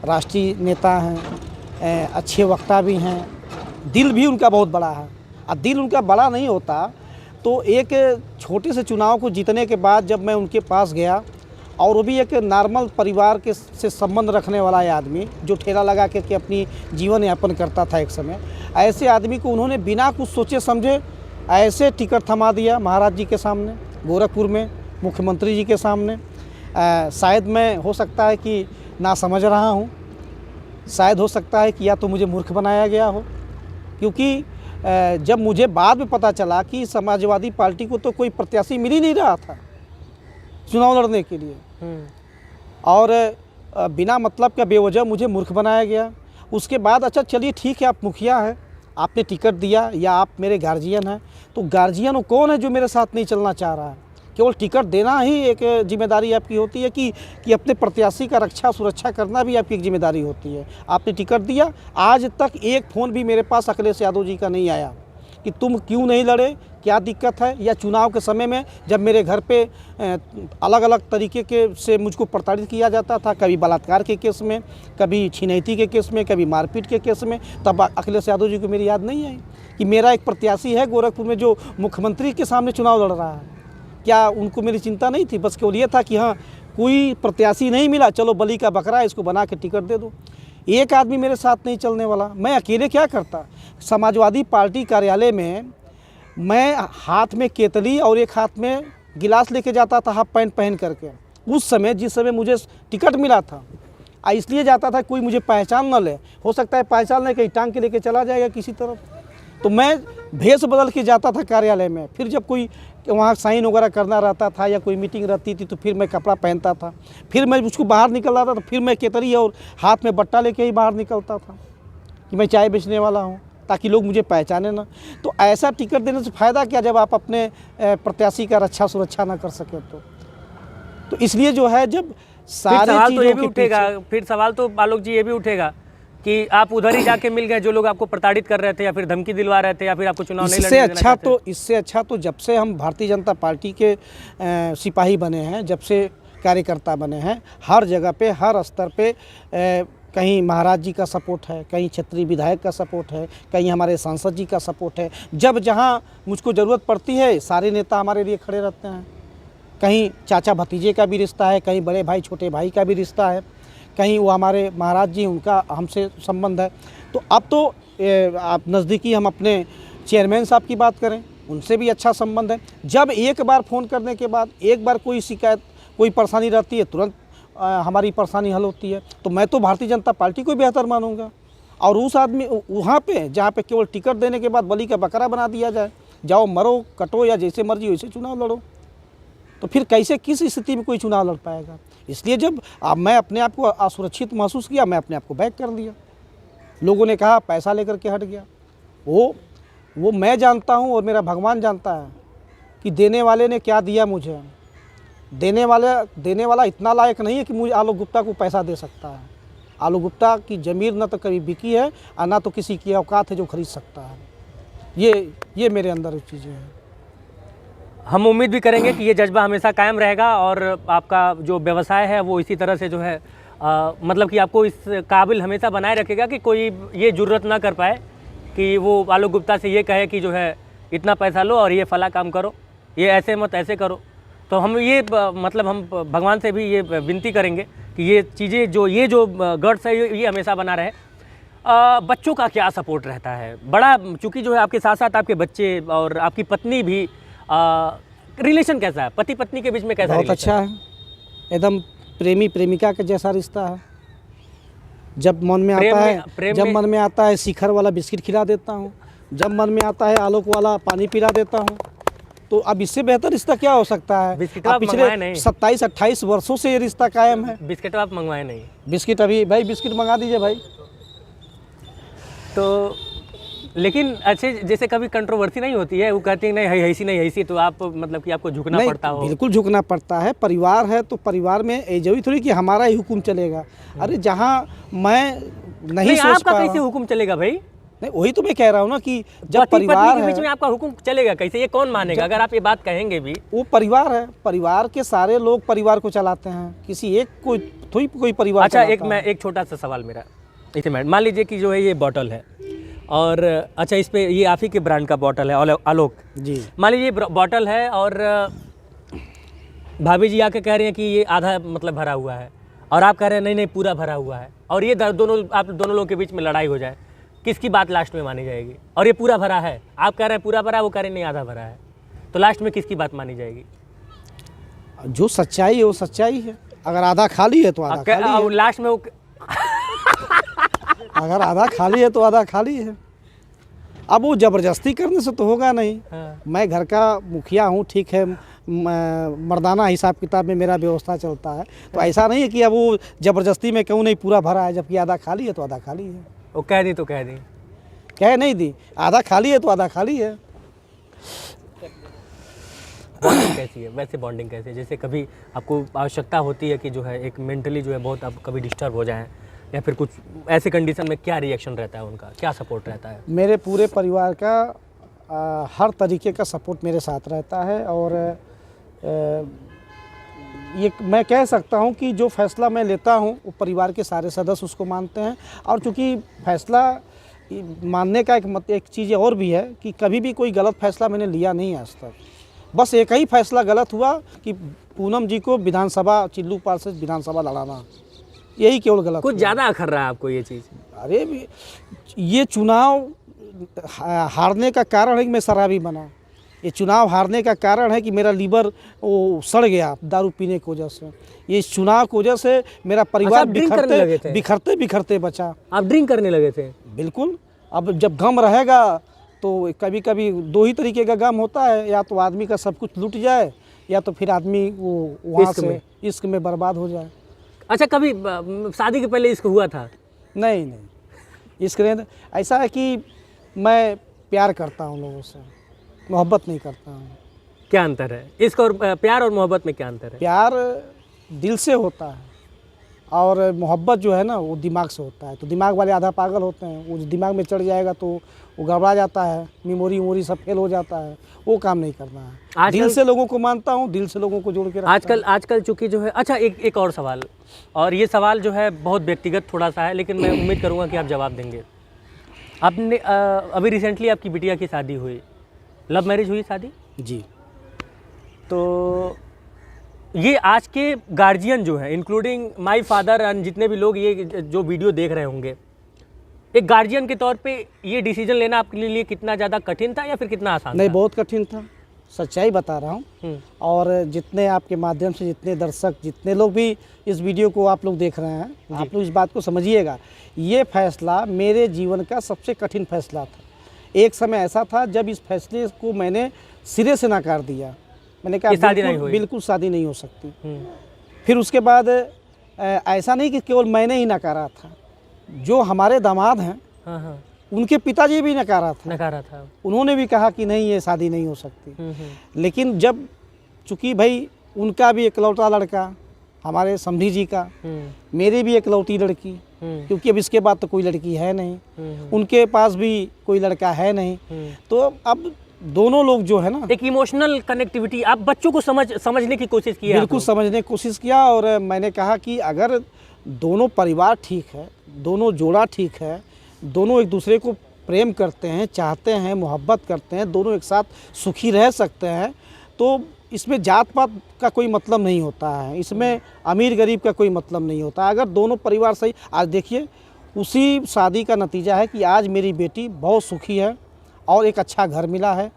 राष्ट्रीय नेता हैं, अच्छे वक्ता भी हैं, दिल भी उनका बहुत बड़ा है। और दिल उनका बड़ा नहीं होता तो एक छोटे से चुनाव को जीतने के बाद जब मैं उनके पास गया और वो भी एक नॉर्मल परिवार के से संबंध रखने वाला आदमी जो ठेला लगा के अपनी जीवन यापन करता था एक समय, ऐसे आदमी को उन्होंने बिना कुछ सोचे समझे ऐसे टिकट थमा दिया महाराज जी के सामने, गोरखपुर में मुख्यमंत्री जी के सामने। शायद मैं हो सकता है कि ना समझ रहा हूँ, शायद हो सकता है कि या तो मुझे मूर्ख बनाया गया हो, क्योंकि जब मुझे बाद में पता चला कि समाजवादी पार्टी को तो कोई प्रत्याशी मिल ही नहीं रहा था चुनाव लड़ने के लिए और बिना मतलब का बेवजह मुझे मूर्ख बनाया गया। उसके बाद अच्छा चलिए ठीक है, आप मुखिया हैं, आपने टिकट दिया या आप मेरे गार्जियन हैं, तो गार्जियन वो कौन है जो मेरे साथ नहीं चलना चाह रहा है? केवल टिकट देना ही एक जिम्मेदारी आपकी होती है कि अपने प्रत्याशी का रक्षा सुरक्षा करना भी आपकी एक जिम्मेदारी होती है। आपने टिकट दिया, आज तक एक फ़ोन भी मेरे पास अखिलेश यादव जी का नहीं आया कि तुम क्यों नहीं लड़े, क्या दिक्कत है, या चुनाव के समय में जब मेरे घर पे अलग अलग तरीके के से मुझको प्रताड़ित किया जाता था, कभी बलात्कार के केस में, कभी छिनैती के केस में, कभी मारपीट के केस में, तब अखिलेश यादव जी को मेरी याद नहीं आई कि मेरा एक प्रत्याशी है गोरखपुर में जो मुख्यमंत्री के सामने चुनाव लड़ रहा है। क्या उनको मेरी चिंता नहीं थी? बस केवल ये था कि हाँ कोई प्रत्याशी नहीं मिला, चलो बलि का बकरा इसको बना के टिकट दे दो। एक आदमी मेरे साथ नहीं चलने वाला, मैं अकेले क्या करता? समाजवादी पार्टी कार्यालय में मैं हाथ में केतली और एक हाथ में गिलास लेके जाता था, हाफ पैंट पहन करके। उस समय जिस समय मुझे टिकट मिला था, इसलिए जाता था कोई मुझे पहचान न ले, हो सकता है पहचान ले कहीं टांग के लेके चला जाएगा किसी तरफ, तो मैं भेष बदल के जाता था कार्यालय में। फिर जब कोई वहाँ साइन वगैरह करना रहता था या कोई मीटिंग रहती थी तो फिर मैं कपड़ा पहनता था, फिर मैं उसको बाहर निकल रहा था तो फिर मैं केतरी और हाथ में बट्टा लेके ही बाहर निकलता था कि मैं चाय बेचने वाला हूँ, ताकि लोग मुझे पहचाने ना। तो ऐसा टिकट देने से फ़ायदा क्या जब आप अपने प्रत्याशी का रक्षा सुरक्षा ना कर सकें तो इसलिए जो है जब सारे चीज़ों के उठेगा, फिर सवाल तो आलोक जी ये भी उठेगा कि आप उधर ही जाके मिल गए जो लोग आपको प्रताड़ित कर रहे थे या फिर धमकी दिलवा रहे थे या फिर आपको चुनाव नहीं लड़ने देना चाहते थे। इससे अच्छा तो जब से हम भारतीय जनता पार्टी के सिपाही बने हैं, जब से कार्यकर्ता बने हैं, हर जगह पे हर स्तर पे कहीं महाराज जी का सपोर्ट है, कहीं क्षेत्रीय विधायक का सपोर्ट है, कहीं हमारे सांसद जी का सपोर्ट है। जब जहाँ मुझको ज़रूरत पड़ती है सारे नेता हमारे लिए खड़े रहते हैं। कहीं चाचा भतीजे का भी रिश्ता है, कहीं बड़े भाई छोटे भाई का भी रिश्ता है, कहीं वो हमारे महाराज जी उनका हमसे संबंध है। तो अब तो आप नज़दीकी हम अपने चेयरमैन साहब की बात करें, उनसे भी अच्छा संबंध है। जब एक बार फ़ोन करने के बाद एक बार कोई शिकायत कोई परेशानी रहती है तुरंत हमारी परेशानी हल होती है। तो मैं तो भारतीय जनता पार्टी को बेहतर मानूंगा। और उस आदमी वहाँ पे जहाँ पे केवल टिकट देने के बाद बलि का बकरा बना दिया जाए, जाओ मरो कटो या जैसे मर्जी वैसे चुनाव लड़ो, तो फिर कैसे किस स्थिति में कोई चुनाव लड़ पाएगा। इसलिए जब मैं अपने आप को असुरक्षित महसूस किया, मैं अपने आप को बैक कर लिया। लोगों ने कहा पैसा लेकर के हट गया, वो मैं जानता हूँ और मेरा भगवान जानता है कि देने वाले ने क्या दिया मुझे। देने वाला इतना लायक नहीं है कि मुझे आलोक गुप्ता को पैसा दे सकता है। आलोक गुप्ता की ज़मीर न तो कभी बिकी है और ना तो किसी की औकात है जो खरीद सकता है। ये मेरे अंदर चीज़ें हैं। हम उम्मीद भी करेंगे कि ये जज्बा हमेशा कायम रहेगा और आपका जो व्यवसाय है वो इसी तरह से जो है मतलब कि आपको इस काबिल हमेशा बनाए रखेगा कि कोई ये जुर्रत ना कर पाए कि वो आलोक गुप्ता से ये कहे कि जो है इतना पैसा लो और ये फला काम करो, ये ऐसे मत ऐसे करो। तो हम ये मतलब हम भगवान से भी ये विनती करेंगे कि ये चीज़ें जो गट्स है ये हमेशा बना रहे। बच्चों का क्या सपोर्ट रहता है? बड़ा चूँकि जो है आपके साथ साथ आपके बच्चे और आपकी पत्नी भी रिलेशन कैसा है? पति पत्नी के बीच में कैसा? बहुत अच्छा है, एकदम प्रेमी प्रेमिका के जैसा रिश्ता है। जब मन में आता है शिखर वाला बिस्किट खिला देता हूँ, जब मन में आता है आलोक वाला पानी पिला देता हूँ। तो अब इससे बेहतर रिश्ता क्या हो सकता है? पिछले 27-28 वर्षों से ये रिश्ता कायम है। बिस्किट आप मंगवाए नहीं? बिस्किट अभी भाई बिस्किट मंगा दीजिए भाई। तो लेकिन अच्छे जैसे कभी कंट्रोवर्सी नहीं होती है, वो कहती है नहीं ऐसी नहीं ऐसी, तो आप मतलब कि आपको झुकना पड़ता हो? बिल्कुल झुकना पड़ता है। परिवार है तो परिवार में जरूरी थोड़ी कि हमारा ही हुक्म चलेगा। अरे जहाँ मैं नहीं सोच आपका कैसे हुक्म चलेगा भाई? नहीं वही तो मैं कह रहा हूँ ना कि जब परिवार के बीच में आपका हुक्म चलेगा कैसे? ये कौन मानेगा अगर आप ये बात कहेंगे भी? वो परिवार है, परिवार के सारे लोग परिवार को चलाते हैं, किसी एक कोई परिवार। अच्छा एक छोटा सा सवाल मेरा इसे मान लीजिए कि जो है ये बॉटल है और अच्छा इस पे ये आप ही के ब्रांड का बॉटल है आलोक जी। मान लीजिए बॉटल है और भाभी जी आके कह रही हैं कि ये आधा मतलब भरा हुआ है और आप कह रहे हैं नहीं पूरा भरा हुआ है, और ये आप दोनों लोगों के बीच में लड़ाई हो जाए, किसकी बात लास्ट में मानी जाएगी? और ये पूरा भरा है, आप कह रहे हैं पूरा भरा है, वो कह रहे हैं नहीं आधा भरा है, तो लास्ट में किसकी बात मानी जाएगी? जो सच्चाई है वो सच्चाई है। अगर आधा खाली है तो आधा खाली है। लास्ट में वो अगर आधा खाली है तो आधा खाली है। अब वो जबरदस्ती करने से तो होगा नहीं। हाँ। मैं घर का मुखिया हूँ, ठीक है, मर्दाना हिसाब किताब में मेरा व्यवस्था चलता है। तो ऐसा नहीं है कि अब वो जबरदस्ती में क्यों नहीं पूरा भरा है, जबकि आधा खाली है तो आधा खाली है। वो कह दी तो कह दी, कह नहीं दी, आधा खाली है तो आधा खाली है। बॉन्डिंग कैसी है वैसे? बॉन्डिंग कैसी है? जैसे कभी आपको आवश्यकता होती है कि जो है एक मेंटली जो है बहुत आप कभी डिस्टर्ब हो जाएं या फिर कुछ ऐसे कंडीशन में क्या रिएक्शन रहता है उनका, क्या सपोर्ट रहता है? मेरे पूरे परिवार का हर तरीके का सपोर्ट मेरे साथ रहता है। और ये मैं कह सकता हूँ कि जो फैसला मैं लेता हूँ वो परिवार के सारे सदस्य उसको मानते हैं। और चूँकि फैसला मानने का एक चीज़ और भी है कि कभी भी कोई गलत फैसला मैंने लिया नहीं है आज तक। बस एक ही फैसला गलत हुआ कि पूनम जी को विधानसभा चिल्लूपाल से विधानसभा लड़ाना, यही केवल गलत। कुछ ज़्यादा अखर रहा है आपको ये चीज़? अरे ये चुनाव हारने का कारण है कि मैं शराबी बना, ये चुनाव हारने का कारण है कि मेरा लीवर वो सड़ गया दारू पीने की वजह से। ये चुनाव की वजह से मेरा परिवार बिखरते बचा। आप ड्रिंक करने लगे थे? बिल्कुल। अब जब गम रहेगा तो कभी कभी दो ही तरीके का गम होता है, या तो आदमी का सब कुछ लूट जाए या तो फिर आदमी वो वहाँ से इश्क में बर्बाद हो जाए। अच्छा कभी शादी के पहले इश्क हुआ था? नहीं, इश्क नहीं। ऐसा है कि मैं प्यार करता हूँ लोगों से, मोहब्बत नहीं करता हूँ। क्या अंतर है इश्क और प्यार और मोहब्बत में? क्या अंतर है? प्यार दिल से होता है और मोहब्बत जो है ना वो दिमाग से होता है। तो दिमाग वाले आधा पागल होते हैं, वो दिमाग में चढ़ जाएगा तो वो घबरा जाता है, मेमोरी सब फेल हो जाता है, वो काम नहीं करना है। दिल से लोगों को मानता हूँ, दिल से लोगों को जोड़ के रखता हूँ। आजकल चूंकि जो है, अच्छा एक और सवाल, और ये सवाल जो है बहुत व्यक्तिगत थोड़ा सा है, लेकिन मैं उम्मीद करूँगा कि आप जवाब देंगे। आपने अभी रिसेंटली आपकी बिटिया की शादी हुई, लव मैरिज हुई शादी जी। तो ये आज के गार्जियन जो है, इंक्लूडिंग माय फादर एंड जितने भी लोग ये जो वीडियो देख रहे होंगे, एक गार्जियन के तौर पे ये डिसीजन लेना आपके लिए कितना ज़्यादा कठिन था या फिर कितना आसान नहीं, था? बहुत कठिन था, सच्चाई बता रहा हूँ। और जितने आपके माध्यम से जितने दर्शक, जितने लोग भी इस वीडियो को आप लोग देख रहे हैं, आप लोग इस बात को समझिएगा, ये फैसला मेरे जीवन का सबसे कठिन फैसला था। एक समय ऐसा था जब इस फैसले को मैंने सिरे से नकार दिया। मैंने कहा बिल्कुल शादी नहीं हो सकती। फिर उसके बाद ऐसा नहीं कि केवल मैंने ही नकारा था, जो हमारे दामाद हैं हाँ। उनके पिताजी भी नकारा था। उन्होंने भी कहा कि नहीं, ये शादी नहीं हो सकती। लेकिन जब चूँकि भाई उनका भी इकलौता लड़का, हमारे समधी जी का, मेरी भी इकलौती लड़की, क्योंकि अब इसके बाद तो कोई लड़की है नहीं, उनके पास भी कोई लड़का है नहीं, तो अब दोनों लोग जो है ना, एक इमोशनल कनेक्टिविटी, आप बच्चों को समझने की कोशिश की है? बिल्कुल समझने की कोशिश किया। और मैंने कहा कि अगर दोनों परिवार ठीक है, दोनों जोड़ा ठीक है, दोनों एक दूसरे को प्रेम करते हैं, चाहते हैं, मोहब्बत करते हैं, दोनों एक साथ सुखी रह सकते हैं, तो इसमें जात पात का कोई मतलब नहीं होता है, इसमें अमीर गरीब का कोई मतलब नहीं होता। अगर दोनों परिवार सही, आज देखिए उसी शादी का नतीजा है कि आज मेरी बेटी बहुत सुखी है और एक अच्छा घर मिला है।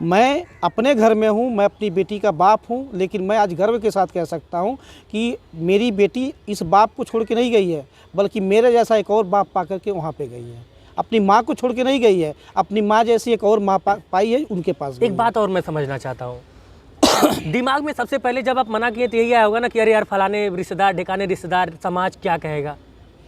मैं अपने घर में हूँ, मैं अपनी बेटी का बाप हूँ, लेकिन मैं आज गर्व के साथ कह सकता हूँ कि मेरी बेटी इस बाप को छोड़ के नहीं गई है, बल्कि मेरे जैसा एक और बाप पा करके वहाँ पे गई है। अपनी माँ को छोड़ के नहीं गई है, अपनी माँ जैसी एक और माँ पाई है, उनके पास गई। एक बात और मैं समझना चाहता हूँ, दिमाग में सबसे पहले जब आप मना किए तो यही आया होगा ना कि अरे यार फलाने रिश्तेदार, ढिकाने रिश्तेदार, समाज क्या कहेगा?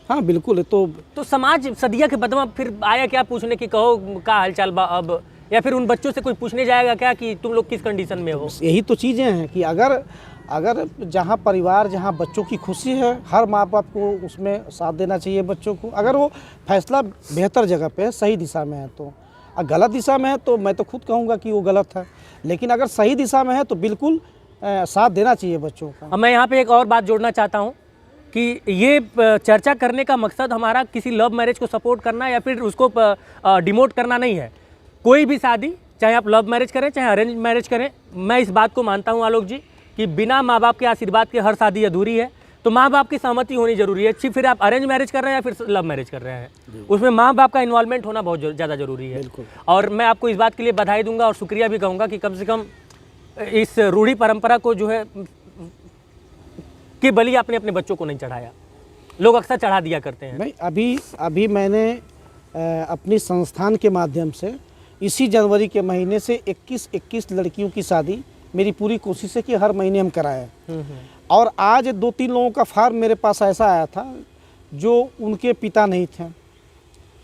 हाँ बिल्कुल। तो समाज सदिया के बदमा फिर आया क्या पूछने की, कहो का हालचाल बा अब, या फिर उन बच्चों से कोई पूछने जाएगा क्या कि तुम लोग किस कंडीशन में हो? यही तो चीज़ें हैं कि अगर जहाँ परिवार, जहाँ बच्चों की खुशी है, हर माँ बाप को उसमें साथ देना चाहिए बच्चों को। अगर वो फैसला बेहतर जगह पे है, सही दिशा में है, तो गलत दिशा में है तो मैं तो खुद कहूँगा कि वो गलत है, लेकिन अगर सही दिशा में है तो बिल्कुल साथ देना चाहिए बच्चों का। अब मैं यहाँ पे एक और बात जोड़ना चाहता हूँ कि ये चर्चा करने का मकसद हमारा किसी लव मैरिज को सपोर्ट करना या फिर उसको डिमोट करना नहीं है। कोई भी शादी, चाहे आप लव मैरिज करें चाहे अरेंज मैरिज करें, मैं इस बात को मानता हूँ आलोक जी कि बिना माँ बाप के आशीर्वाद के हर शादी अधूरी है। तो माँ बाप की सहमति होनी जरूरी है, फिर आप अरेंज मैरिज कर रहे हैं या फिर लव मैरिज कर रहे हैं, उसमें माँ बाप का इन्वॉल्वमेंट होना बहुत ज़्यादा जरूरी है। और मैं आपको इस बात के लिए बधाई दूंगा और शुक्रिया भी कहूँगा कि कम से कम इस रूढ़ी परंपरा को जो है कि बलि आपने अपने बच्चों को नहीं चढ़ाया। लोग अक्सर चढ़ा दिया करते हैं। नहीं, अभी मैंने अपनी संस्थान के माध्यम से इसी जनवरी के महीने से 21 लड़कियों की शादी मेरी पूरी कोशिश है कि हर महीने हम कराएं। और आज 2-3 लोगों का फार्म मेरे पास ऐसा आया था जो उनके पिता नहीं थे,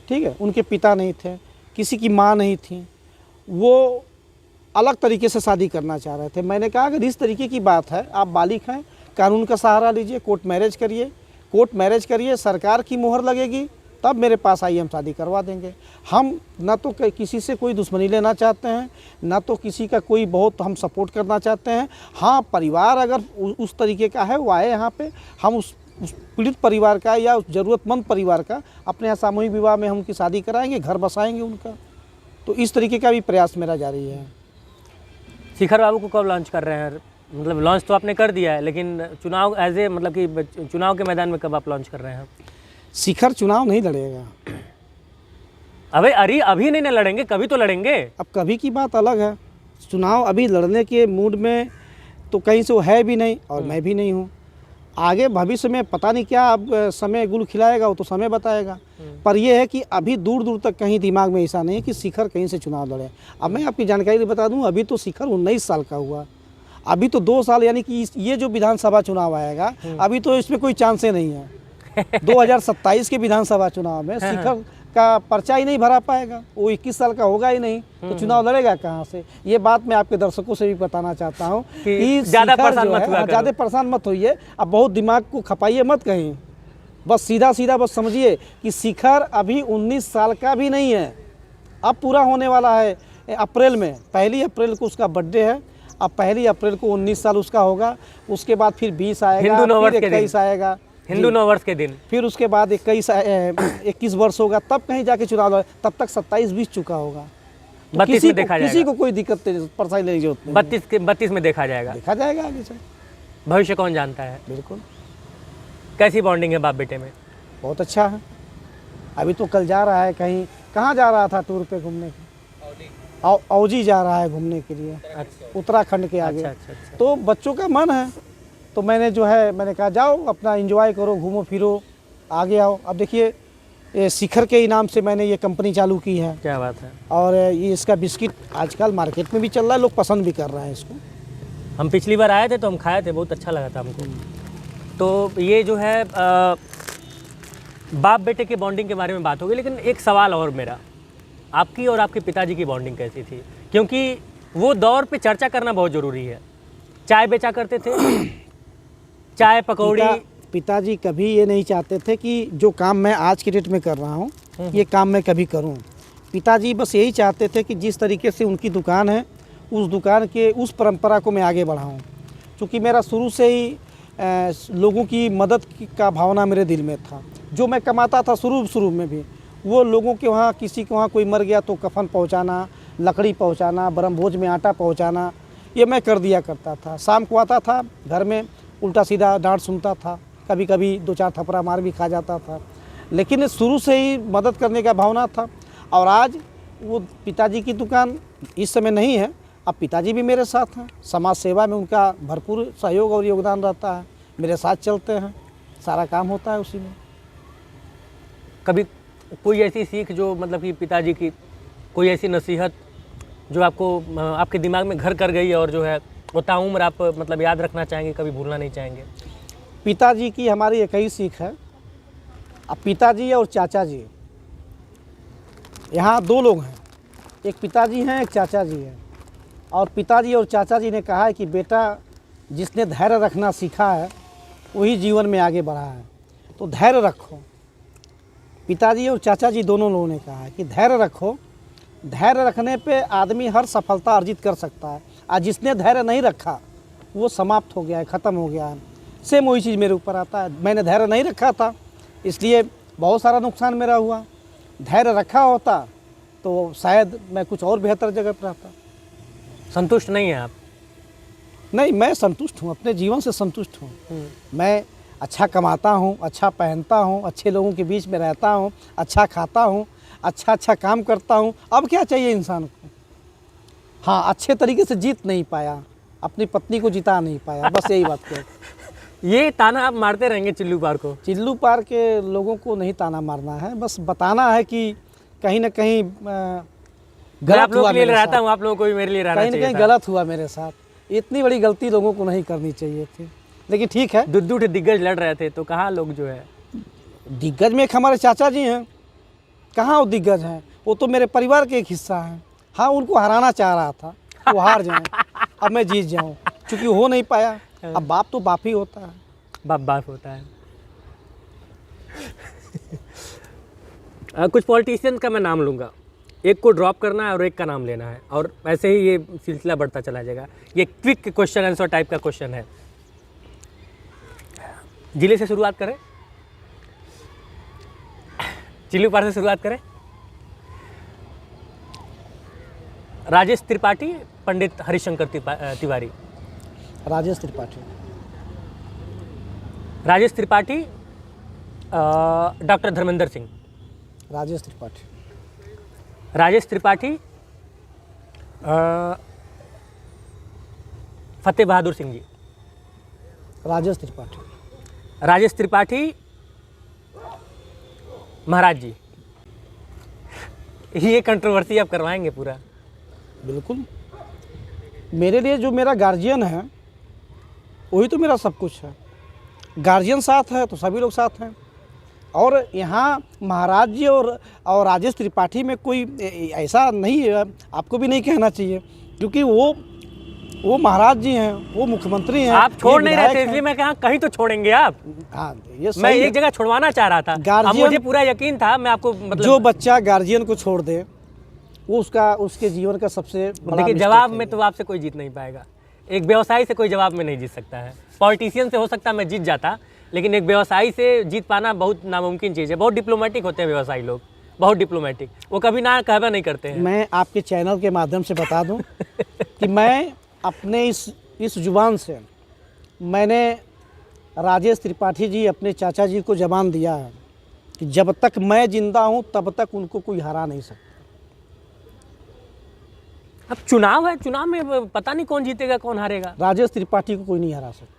ठीक है, उनके पिता नहीं थे, किसी की माँ नहीं थी, वो अलग तरीके से शादी करना चाह रहे थे। मैंने कहा अगर इस तरीके की बात है, आप बालिग हैं, कानून का सहारा लीजिए, कोर्ट मैरिज करिए, सरकार की मोहर लगेगी, तब मेरे पास आइए, हम शादी करवा देंगे। हम ना तो किसी से कोई दुश्मनी लेना चाहते हैं, ना तो किसी का कोई बहुत हम सपोर्ट करना चाहते हैं। हाँ, परिवार अगर उस तरीके का है, वो आए यहाँ पे, हम उस पीड़ित परिवार का या उस ज़रूरतमंद परिवार का अपने यहाँ सामूहिक विवाह में हम उनकी शादी कराएंगे, घर बसाएंगे उनका। तो इस तरीके का भी प्रयास मेरा जारी है। शिखर बाबू को कब लॉन्च कर रहे हैं? मतलब लॉन्च तो आपने कर दिया है, लेकिन चुनाव मतलब कि चुनाव के मैदान में कब आप लॉन्च कर रहे हैं? शिखर चुनाव नहीं लड़ेगा। अभी नहीं लड़ेंगे, कभी तो लड़ेंगे। अब कभी की बात अलग है, चुनाव अभी लड़ने के मूड में तो कहीं से वो है भी नहीं और मैं भी नहीं हूँ। आगे भविष्य में पता नहीं क्या, अब समय गुल खिलाएगा, वो तो समय बताएगा। पर यह है कि अभी दूर दूर तक कहीं दिमाग में ऐसा नहीं है कि शिखर कहीं से चुनाव लड़े। अब मैं आपकी जानकारी बता दूं, अभी तो शिखर 19 साल का हुआ, अभी तो 2 साल, यानी कि ये जो विधानसभा चुनाव आएगा अभी तो इसमें कोई चांस ही नहीं है। 2027 के विधानसभा चुनाव में शिखर का पर्चा ही नहीं भरा पाएगा, वो 21 साल का होगा ही नहीं, तो चुनाव लड़ेगा कहाँ से। ये बात मैं आपके दर्शकों से भी बताना चाहता हूँ कि ज़्यादा शिखर परेशान जो मत है, हुआ करो। ज़्यादा परेशान मत होइए, अब बहुत दिमाग को खपाइए मत कहीं, बस सीधा सीधा बस समझिए कि शिखर अभी 19 साल का भी नहीं है, अब पूरा होने वाला है अप्रैल में, 1 अप्रैल को उसका बर्थडे है। अब 1 अप्रैल को 19 साल उसका होगा, उसके बाद फिर 20 आएगा, हिंदू नववर्ष फिर के दिन। 21 आएगा, हिंदू नववर्ष के दिन, फिर उसके बाद 21 वर्ष होगा, तब कहीं जाके चुनाव लड़े, तब तक 27 बीत चुका होगा। तो 32 में देखा किसी जाएगा। को कोई दिक्कत परेशानी लेने की जरूरत नहीं, 32 में देखा जाएगा। देखा जाएगा आगे से। भविष्य कौन जानता है। बिल्कुल, कैसी बॉन्डिंग है बाप बेटे में। बहुत अच्छा है। अभी तो कल जा रहा है कहीं, कहाँ जा रहा था टूर पे घूमने के, औजी जा रहा है घूमने के लिए, अच्छा उत्तराखंड के आगे। अच्छा अच्छा। तो बच्चों का मन है, तो मैंने कहा जाओ अपना एंजॉय करो, घूमो फिरो, आगे आओ। अब देखिए ये शिखर के इनाम से मैंने ये कंपनी चालू की है, क्या बात है। और ये इसका बिस्किट आजकल मार्केट में भी चल रहा है, लोग पसंद भी कर रहे हैं इसको। हम पिछली बार आए थे तो हम खाए थे, बहुत अच्छा लगा था हमको। तो ये जो है बाप बेटे के बॉन्डिंग के बारे में बात होगी, लेकिन एक सवाल और मेरा, आपकी और आपके पिताजी की बॉन्डिंग कैसी थी, क्योंकि वो दौर पे चर्चा करना बहुत ज़रूरी है। चाय बेचा करते थे, चाय पकौड़ी। पिताजी कभी ये नहीं चाहते थे कि जो काम मैं आज की डेट में कर रहा हूँ ये काम मैं कभी करूँ। पिताजी बस यही चाहते थे कि जिस तरीके से उनकी दुकान है, उस दुकान के उस परंपरा को मैं आगे बढ़ाऊँ। क्योंकि मेरा शुरू से ही लोगों की मदद का भावना मेरे दिल में था। जो मैं कमाता था शुरू में भी, वो लोगों के वहाँ, किसी के वहाँ कोई मर गया तो कफन पहुँचाना, लकड़ी पहुँचाना, ब्रह्मभोज में आटा पहुँचाना, ये मैं कर दिया करता था। शाम को आता था घर में, उल्टा सीधा डांट सुनता था, कभी कभी 2-4 थप्पड़ा मार भी खा जाता था, लेकिन शुरू से ही मदद करने का भावना था। और आज वो पिताजी की दुकान इस समय नहीं है, अब पिताजी भी मेरे साथ हैं, समाज सेवा में उनका भरपूर सहयोग और योगदान रहता है, मेरे साथ चलते हैं, सारा काम होता है उसी में। कभी कोई ऐसी सीख जो मतलब कि पिताजी की कोई ऐसी नसीहत जो आपको आपके दिमाग में घर कर गई और जो है वो ताउम्र आप मतलब याद रखना चाहेंगे, कभी भूलना नहीं चाहेंगे। पिताजी की हमारी एक ही सीख है। अब पिताजी और चाचा जी, यहाँ 2 लोग हैं, एक पिताजी हैं, एक चाचा जी हैं। और पिताजी और चाचा जी ने कहा है कि बेटा, जिसने धैर्य रखना सीखा है वही जीवन में आगे बढ़ा है, तो धैर्य रखो। पिताजी और चाचा जी दोनों लोगों ने कहा है कि धैर्य रखो, धैर्य रखने पे आदमी हर सफलता अर्जित कर सकता है। आज जिसने धैर्य नहीं रखा वो समाप्त हो गया है, ख़त्म हो गया है। सेम वही चीज़ मेरे ऊपर आता है। मैंने धैर्य नहीं रखा था, इसलिए बहुत सारा नुकसान मेरा हुआ। धैर्य रखा होता तो शायद मैं कुछ और बेहतर जगह पर रहता। संतुष्ट नहीं हैं आप। नहीं, मैं संतुष्ट हूँ, अपने जीवन से संतुष्ट हूँ। मैं अच्छा कमाता हूँ, अच्छा पहनता हूँ, अच्छे लोगों के बीच में रहता हूँ, अच्छा खाता हूँ, अच्छा काम करता हूँ। अब क्या चाहिए इंसान को। हाँ, अच्छे तरीके से जीत नहीं पाया, अपनी पत्नी को जिता नहीं पाया, बस यही बात है। ये ताना आप मारते रहेंगे चिल्लू पार को। चिल्लू पार के लोगों को नहीं ताना मारना है, बस बताना है कि कहीं ना कहीं मैं आप लोगों के लिए रहता हूँ, आप लोगों को भी मेरे लिए रहना कहीं ना चाहिए कहीं था। गलत हुआ मेरे साथ। इतनी बड़ी गलती लोगों को नहीं करनी चाहिए थी, लेकिन ठीक है। दुद्दू दिग्गज लड़ रहे थे तो कहाँ लोग जो है। दिग्गज में एक हमारे चाचा जी हैं, कहाँ वो दिग्गज हैं, वो तो मेरे परिवार के एक हिस्सा हैं। हाँ, उनको हराना चाह रहा था, वो हार जाएं, अब मैं जीत जाऊं, क्योंकि हो नहीं पाया। अब बाप तो बाप ही होता है, बाप होता है। कुछ पॉलिटिशियंस का मैं नाम लूँगा, एक को ड्रॉप करना है और एक का नाम लेना है, और ऐसे ही ये सिलसिला बढ़ता चला जाएगा। ये क्विक क्वेश्चन आंसर टाइप का क्वेश्चन है। जिले से शुरुआत करें, चिल्लू पार से शुरुआत करें। राजेश त्रिपाठी, पंडित हरिशंकर तिवारी। राजेश त्रिपाठी। राजेश त्रिपाठी, डॉक्टर धर्मेंद्र सिंह। राजेश त्रिपाठी। राजेश त्रिपाठी, फतेह बहादुर सिंह जी। राजेश त्रिपाठी। राजेश त्रिपाठी, महाराज जी। ये कंट्रोवर्सी आप करवाएंगे पूरा। बिल्कुल, मेरे लिए जो मेरा गार्जियन है वही तो मेरा सब कुछ है। गार्जियन साथ है तो सभी लोग साथ हैं, और यहाँ महाराज जी और राजेश त्रिपाठी में कोई ऐसा नहीं है, आपको भी नहीं कहना चाहिए, क्योंकि वो महाराज जी हैं, वो मुख्यमंत्री हैं। आप छोड़ ये नहीं विधायक रहे थे, इसलिए मैं कहा कहीं तो छोड़ेंगे आप। हाँ, ये सही मैं है। एक जगह छुड़वाना चाह रहा था, अब गार्जियन- मुझे पूरा यकीन था, मैं आपको मतलब जो बच्चा गार्जियन को छोड़ दे वो उसके जीवन का सबसे बड़ा देखिए, mistake जवाब है में ये। तो आपसे कोई जीत नहीं पाएगा। एक व्यवसायी से कोई जवाब में नहीं जीत सकता है। पॉलिटिशियन से हो सकता है मैं जीत जाता, लेकिन एक व्यवसायी से जीत पाना बहुत नामुमकिन चीज़ है। बहुत डिप्लोमेटिक होते हैं व्यवसायी लोग, बहुत डिप्लोमेटिक, वो कभी ना कहवा नहीं करते हैं। मैं आपके चैनल के माध्यम से बता दूं कि मैं अपने इस जुबान से मैंने राजेश त्रिपाठी जी अपने चाचा जी को जबान दिया है कि जब तक मैं जिंदा हूं तब तक उनको कोई हरा नहीं सकता। अब चुनाव है, चुनाव में पता नहीं कौन जीतेगा कौन हारेगा। राजेश त्रिपाठी को कोई नहीं हरा सकता,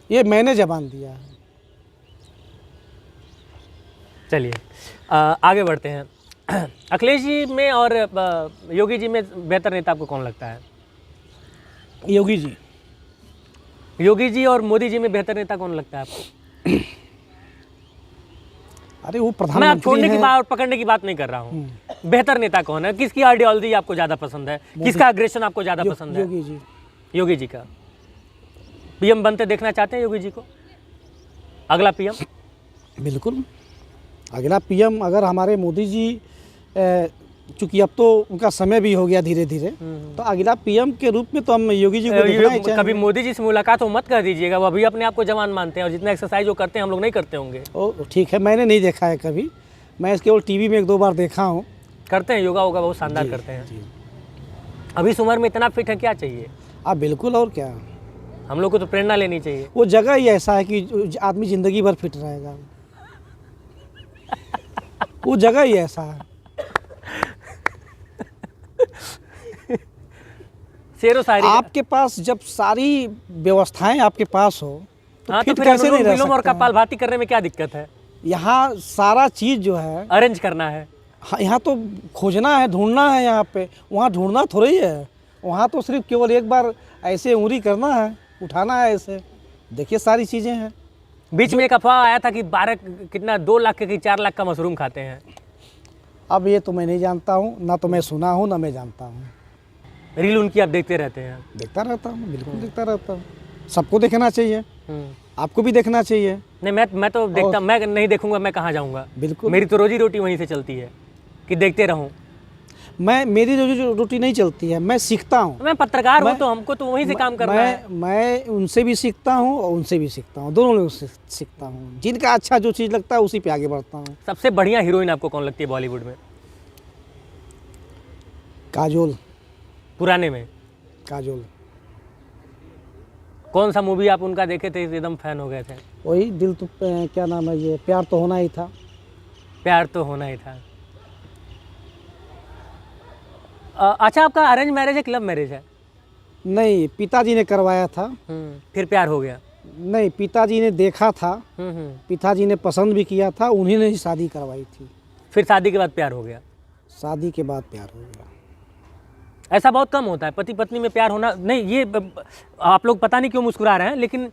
ये मैंने जबान दिया है। चलिए आगे बढ़ते हैं। अखिलेश जी में और योगी जी में बेहतर नेता आपको कौन लगता है? योगी जी। योगी जी और मोदी जी में बेहतर नेता कौन लगता है आपको? अरे वो मैं आप प्रधानमंत्री छोड़ने की हैं। बात और पकड़ने की बात नहीं कर रहा हूँ। बेहतर नेता कौन है? किसकी आइडियोलॉजी आपको ज़्यादा पसंद है? किसका अग्रेशन आपको ज़्यादा पसंद है? योगी जी। योगी जी का। पीएम बनते देखना चाहते हैं योगी जी को, अगला पीएम? बिल्कुल, अगला पीएम अगर हमारे मोदी जी, चूँकि अब तो उनका समय भी हो गया धीरे धीरे, तो अगला पीएम के रूप में तो हम योगी जी को देखना ही कभी चाहेंगे। मोदी जी से मुलाकात हो मत कर दीजिएगा, वो अभी अपने आप को जवान मानते हैं और जितना एक्सरसाइज वो करते हैं हम लोग नहीं करते होंगे। ओ ठीक है, मैंने नहीं देखा है कभी, मैं इसके केवल टीवी में एक दो बार देखा हूँ। करते हैं, योगा वोगा बहुत शानदार करते हैं। अभी इस उम्र में इतना फिट है, क्या चाहिए? आप बिल्कुल, और क्या, हम लोग को तो प्रेरणा लेनी चाहिए। वो जगह ही ऐसा है कि आदमी ज़िंदगी भर फिट रहेगा। वो जगह ही ऐसा है। शेरो शायरी आपके पास जब सारी व्यवस्थाएं आपके पास हो तो हाँ, तो फिट फिर कैसे नहीं रह अनुलोम और सकते हैं? कपालभाति करने में क्या दिक्कत है? यहाँ सारा चीज़ जो है, अरेंज करना है। हाँ, यहाँ तो खोजना है, ढूंढना है यहाँ पे, वहाँ ढूंढना थोड़ी है। वहाँ तो सिर्फ केवल एक बार ऐसे उंगली करना है, उठाना है ऐसे। देखिए सारी चीज़ें हैं। बीच में एक अफवाह आया था कि 2 लाख की 4 लाख का मशरूम खाते हैं। अब ये तो मैं नहीं जानता हूँ, ना तो मैं सुना हूँ ना मैं जानता हूँ। रील उनकी आप देखते रहते हैं? देखता रहता हूँ, बिल्कुल देखता रहता हूँ। सबको देखना चाहिए, आपको भी देखना चाहिए। नहीं, मैं तो देखता, मैं नहीं देखूंगा मैं कहाँ जाऊँगा? बिल्कुल, मेरी तो रोजी रोटी वहीं से चलती है कि देखते रहूँ। मेरी रोटी नहीं चलती है, मैं सीखता हूँ। मैं पत्रकार हूँ, तो हमको तो वहीं से काम करना है। मैं उनसे भी सीखता हूँ और उनसे भी सीखता हूँ, दोनों लोगों से सीखता हूँ। जिनका अच्छा जो चीज़ लगता है उसी पे आगे बढ़ता हूँ। सबसे बढ़िया हीरोइन आपको कौन लगती है बॉलीवुड में? काजोल। पुराने में काजोल। कौन सा मूवी आप उनका देखे थे एकदम फैन हो गए थे? वही दिल तो, क्या नाम है ये, प्यार तो होना ही था। प्यार तो होना ही था। अच्छा, आपका अरेंज मैरिज है कि लव मैरिज है? नहीं, पिताजी ने करवाया था। फिर प्यार हो गया? नहीं, पिताजी ने देखा था, पिताजी ने पसंद भी किया था, उन्हीं ने ही शादी करवाई थी। फिर शादी के बाद प्यार हो गया? शादी के बाद प्यार हो गया। ऐसा बहुत कम होता है, पति पत्नी में प्यार होना नहीं। ये आप लोग पता नहीं क्यों मुस्कुरा रहे हैं, लेकिन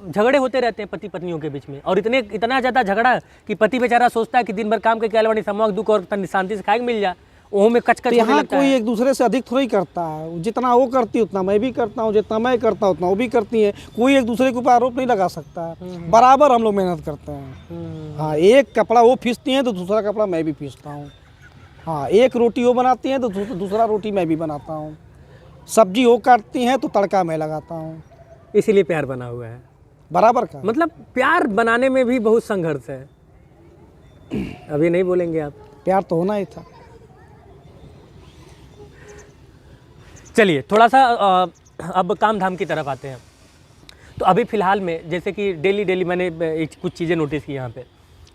झगड़े होते रहते हैं पति पत्नियों के बीच में, और इतना ज़्यादा झगड़ा कि पति बेचारा सोचता है कि दिन भर काम के केलवानी समूह दुख और शांति से खाए मिल जाए, वो में कच तो यहाँ कोई एक दूसरे से अधिक थोड़ी करता है। जितना वो करती उतना मैं भी करता हूँ, जितना मैं करता हूँ उतना वो भी करती है। कोई एक दूसरे के ऊपर आरोप नहीं लगा सकता है, बराबर हम लोग मेहनत करते हैं। हाँ, एक कपड़ा वो फीसती हैं तो दूसरा कपड़ा मैं भी फीसता हूँ। हाँ, एक रोटी वो बनाती हैं तो दूसरा रोटी मैं भी बनाता हूँ। सब्जी वो काटती हैं तो तड़का मैं लगाता हूँ। इसीलिए प्यार बना हुआ है बराबर का। मतलब प्यार बनाने में भी बहुत संघर्ष है। अभी नहीं बोलेंगे आप? प्यार तो होना ही था। चलिए थोड़ा सा अब काम धाम की तरफ आते हैं। तो अभी फ़िलहाल में जैसे कि डेली मैंने कुछ चीज़ें नोटिस की यहाँ पे।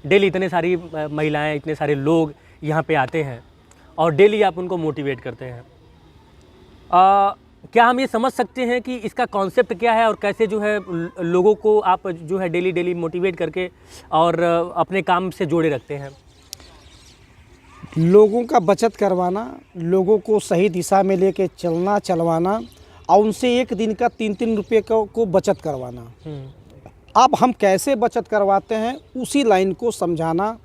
डेली इतने सारी महिलाएं, इतने सारे लोग यहाँ पे आते हैं और डेली आप उनको मोटिवेट करते हैं। क्या हम ये समझ सकते हैं कि इसका कॉन्सेप्ट क्या है और कैसे जो है लोगों को आप जो है डेली मोटिवेट करके और अपने काम से जोड़े रखते हैं? लोगों का बचत करवाना, लोगों को सही दिशा में लेके चलवाना और उनसे एक दिन का 3-3 रुपये को बचत करवाना। अब हम कैसे बचत करवाते हैं उसी लाइन को समझाना,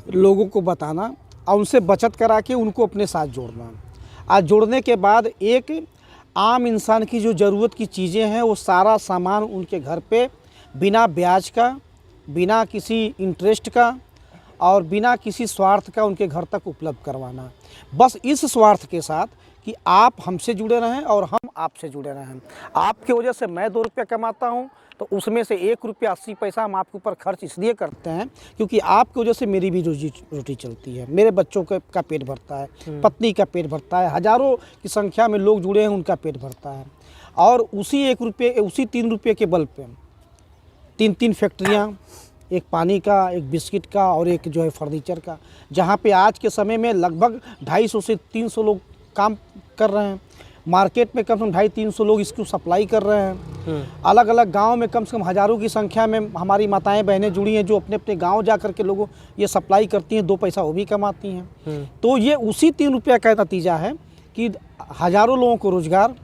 लोगों को बताना और उनसे बचत करा के उनको अपने साथ जोड़ना। आज जोड़ने के बाद एक आम इंसान की जो ज़रूरत की चीज़ें हैं वो सारा सामान उनके घर पे बिना ब्याज का, बिना किसी इंटरेस्ट का और बिना किसी स्वार्थ का उनके घर तक उपलब्ध करवाना। बस इस स्वार्थ के साथ कि आप हमसे जुड़े रहें और हम आपसे जुड़े रहें। आपकी वजह से मैं 2 रुपया कमाता हूँ तो उसमें से 1 रुपया 80 पैसा हम आपके ऊपर खर्च इसलिए करते हैं क्योंकि आपकी वजह से मेरी भी रोटी चलती है, मेरे बच्चों का पेट भरता है, पत्नी का पेट भरता है, हज़ारों की संख्या में लोग जुड़े हैं उनका पेट भरता है। और उसी 1 रुपये, उसी 3 रुपये के बल पे 3 फैक्ट्रियाँ, एक पानी का, एक बिस्किट का और एक जो है फर्नीचर का, जहाँ पे आज के समय में लगभग 250 से 300 लोग काम कर रहे हैं। मार्केट में कम से कम 250-300 लोग इसको सप्लाई कर रहे हैं। अलग अलग गांव में कम से कम हज़ारों की संख्या में हमारी माताएं बहनें जुड़ी हैं जो अपने अपने गांव जा कर के लोगों ये सप्लाई करती हैं, 2 पैसा वो भी कमाती हैं। तो ये उसी 3 रुपया का नतीजा है कि हज़ारों लोगों को रोज़गार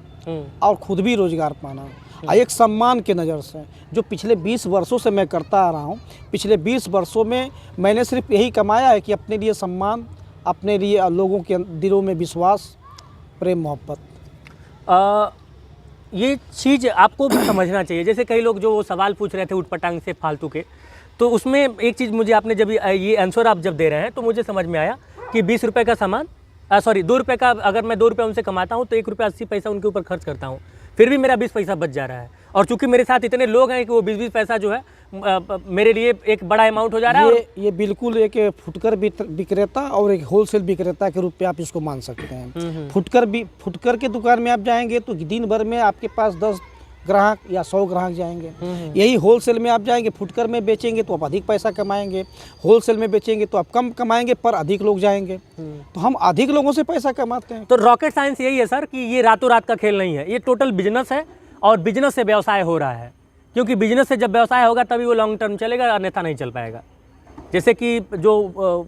और खुद भी रोज़गार पाना, एक सम्मान के नज़र से जो पिछले 20 वर्षों से मैं करता आ रहा हूँ। पिछले 20 वर्षों में मैंने सिर्फ यही कमाया है कि अपने लिए सम्मान, अपने लिए लोगों के दिलों में विश्वास, प्रेम, मोहब्बत। ये चीज़ आपको भी समझना चाहिए। जैसे कई लोग जो सवाल पूछ रहे थे उटपटांग से फालतू के, तो उसमें एक चीज़ मुझे आपने जब ये आंसर आप जब दे रहे हैं तो मुझे समझ में आया कि 20 रुपये का सामान, 2 रुपये का, अगर मैं 2 रुपये उनसे कमाता हूँ तो 1 रुपया 80 पैसा उनके ऊपर खर्च करता हूँ, फिर भी मेरा 20 पैसा बच जा रहा है। और चूंकि मेरे साथ इतने लोग हैं कि वो 20-20 पैसा जो है मेरे लिए एक बड़ा अमाउंट हो जा रहा है। ये बिल्कुल एक फुटकर विक्रेता और एक होलसेल विक्रेता के रूप में आप इसको मान सकते हैं। फुटकर के दुकान में आप जाएंगे तो दिन भर में आपके पास 10 ग्राहक या 100 ग्राहक जाएंगे। यही होलसेल में आप जाएंगे, फुटकर में बेचेंगे तो आप अधिक पैसा कमाएंगे, होलसेल में बेचेंगे तो आप कम कमाएंगे पर अधिक लोग जाएंगे, तो हम अधिक लोगों से पैसा कमाते हैं। तो रॉकेट साइंस यही है सर कि ये रातों रात का खेल नहीं है, ये टोटल बिजनेस है और बिजनेस से व्यवसाय हो रहा है। क्योंकि बिजनेस से जब व्यवसाय होगा तभी वो लॉन्ग टर्म चलेगा, अन्यथा नहीं चल पाएगा। जैसे कि जो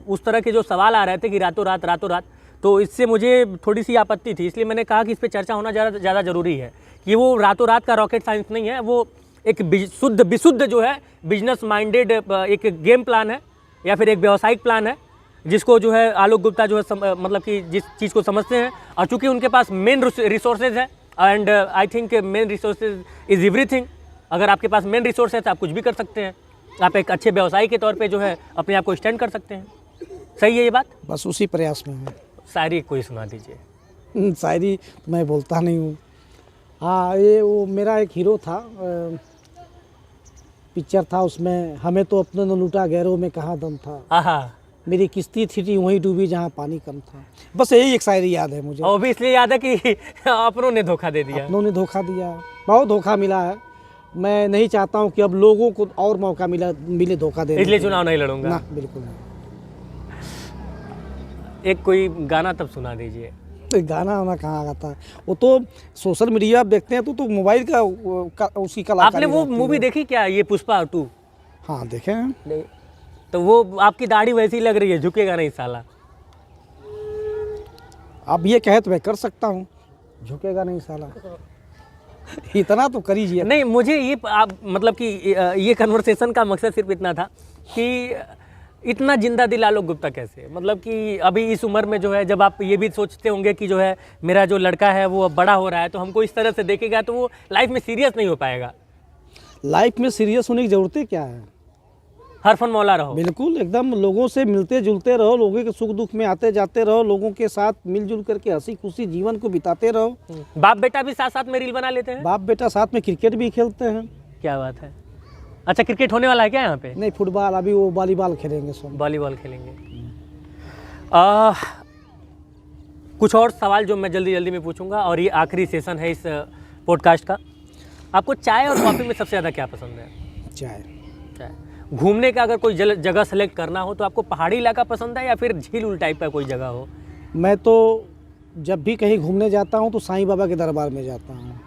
उस तरह के जो सवाल आ रहे थे कि रातों रात, तो इससे मुझे थोड़ी सी आपत्ति थी, इसलिए मैंने कहा कि इस पर चर्चा होना ज़्यादा ज़रूरी है कि वो रातों रात का रॉकेट साइंस नहीं है, वो एक विशुद्ध जो है बिजनेस माइंडेड एक गेम प्लान है या फिर एक व्यावसायिक प्लान है, जिसको जो है आलोक गुप्ता जो है मतलब कि जिस चीज़ को समझते हैं। और चूँकि उनके पास मेन रिसोर्सेज है and I think main resources is everything. अगर आपके पास मेन रिसोर्स है तो आप कुछ भी कर सकते हैं, आप एक अच्छे व्यवसायी के तौर पे जो है अपने आप को स्टैंड कर सकते हैं। सही है ये बात? बस उसी प्रयास में है। शायरी कोई सुना दीजिए। शायरी मैं बोलता नहीं हूँ। हाँ, ये वो मेरा एक हीरो था, पिक्चर था, उसमें हमें तो अपने न लूटा गैरों में कहाँ दम था, हाँ, मेरी किश्ती थी वहीं डूबी जहाँ पानी कम था। बस यही एक शायरी याद है मुझे। और भी इसलिए याद है कि अपनों ने धोखा दे दिया। अपनों ने धोखा दिया, बहुत धोखा मिला है। मैं नहीं चाहता हूँ कि अब लोगों को और मौका मिले धोखा देने, इसलिए चुनाव नहीं लड़ूंगा। ना, बिल्कुल नहीं। एक कोई गाना तब सुना दीजिए। गाना वाना कहाँ आता है, वो तो सोशल मीडिया आप देखते हैं तो मोबाइल का उसी कलाकारी। आपने वो मूवी देखी क्या, ये पुष्पा 2? हाँ, देखे हैं। नहीं, तो वो आपकी दाढ़ी वैसी लग रही है, झुकेगा नहीं साला। आप ये कहे तो मैं कर सकता हूँ, झुकेगा नहीं साला। इतना तो करीजिए। नहीं, मुझे ये मतलब कि ये कन्वर्सेशन का मकसद सिर्फ इतना था कि इतना जिंदा दिल आलोक गुप्ता कैसे, मतलब कि अभी इस उम्र में जो है, जब आप ये भी सोचते होंगे कि जो है मेरा जो लड़का है वो अब बड़ा हो रहा है तो हमको इस तरह से देखेगा तो वो लाइफ में सीरियस नहीं हो पाएगा। लाइफ में सीरियस होने की ज़रूरत क्या है? हर फन मौला रहो। बिल्कुल, एकदम लोगों से मिलते जुलते रहो, लोगों के सुख दुख में आते जाते रहो, लोगों के साथ मिलजुल करके हंसी खुशी जीवन को बिताते रहो। बाप बेटा भी साथ साथ में रील बना लेते हैं। बाप बेटा साथ में क्रिकेट भी खेलते हैं। क्या बात है। अच्छा, क्रिकेट होने वाला है क्या यहाँ पे? नहीं, फुटबॉल, अभी वो वॉलीबॉल खेलेंगे, सब वॉलीबॉल खेलेंगे। कुछ और सवाल जो मैं जल्दी में पूछूंगा और ये आखिरी सेशन है इस पॉडकास्ट का। आपको चाय और कॉफ़ी में सबसे ज़्यादा क्या पसंद है? चाय। घूमने का अगर कोई जगह सेलेक्ट करना हो तो आपको पहाड़ी इलाका पसंद है या फिर झील उल टाइप का कोई जगह हो? मैं तो जब भी कहीं घूमने जाता हूँ तो साईं बाबा के दरबार में जाता हूँ,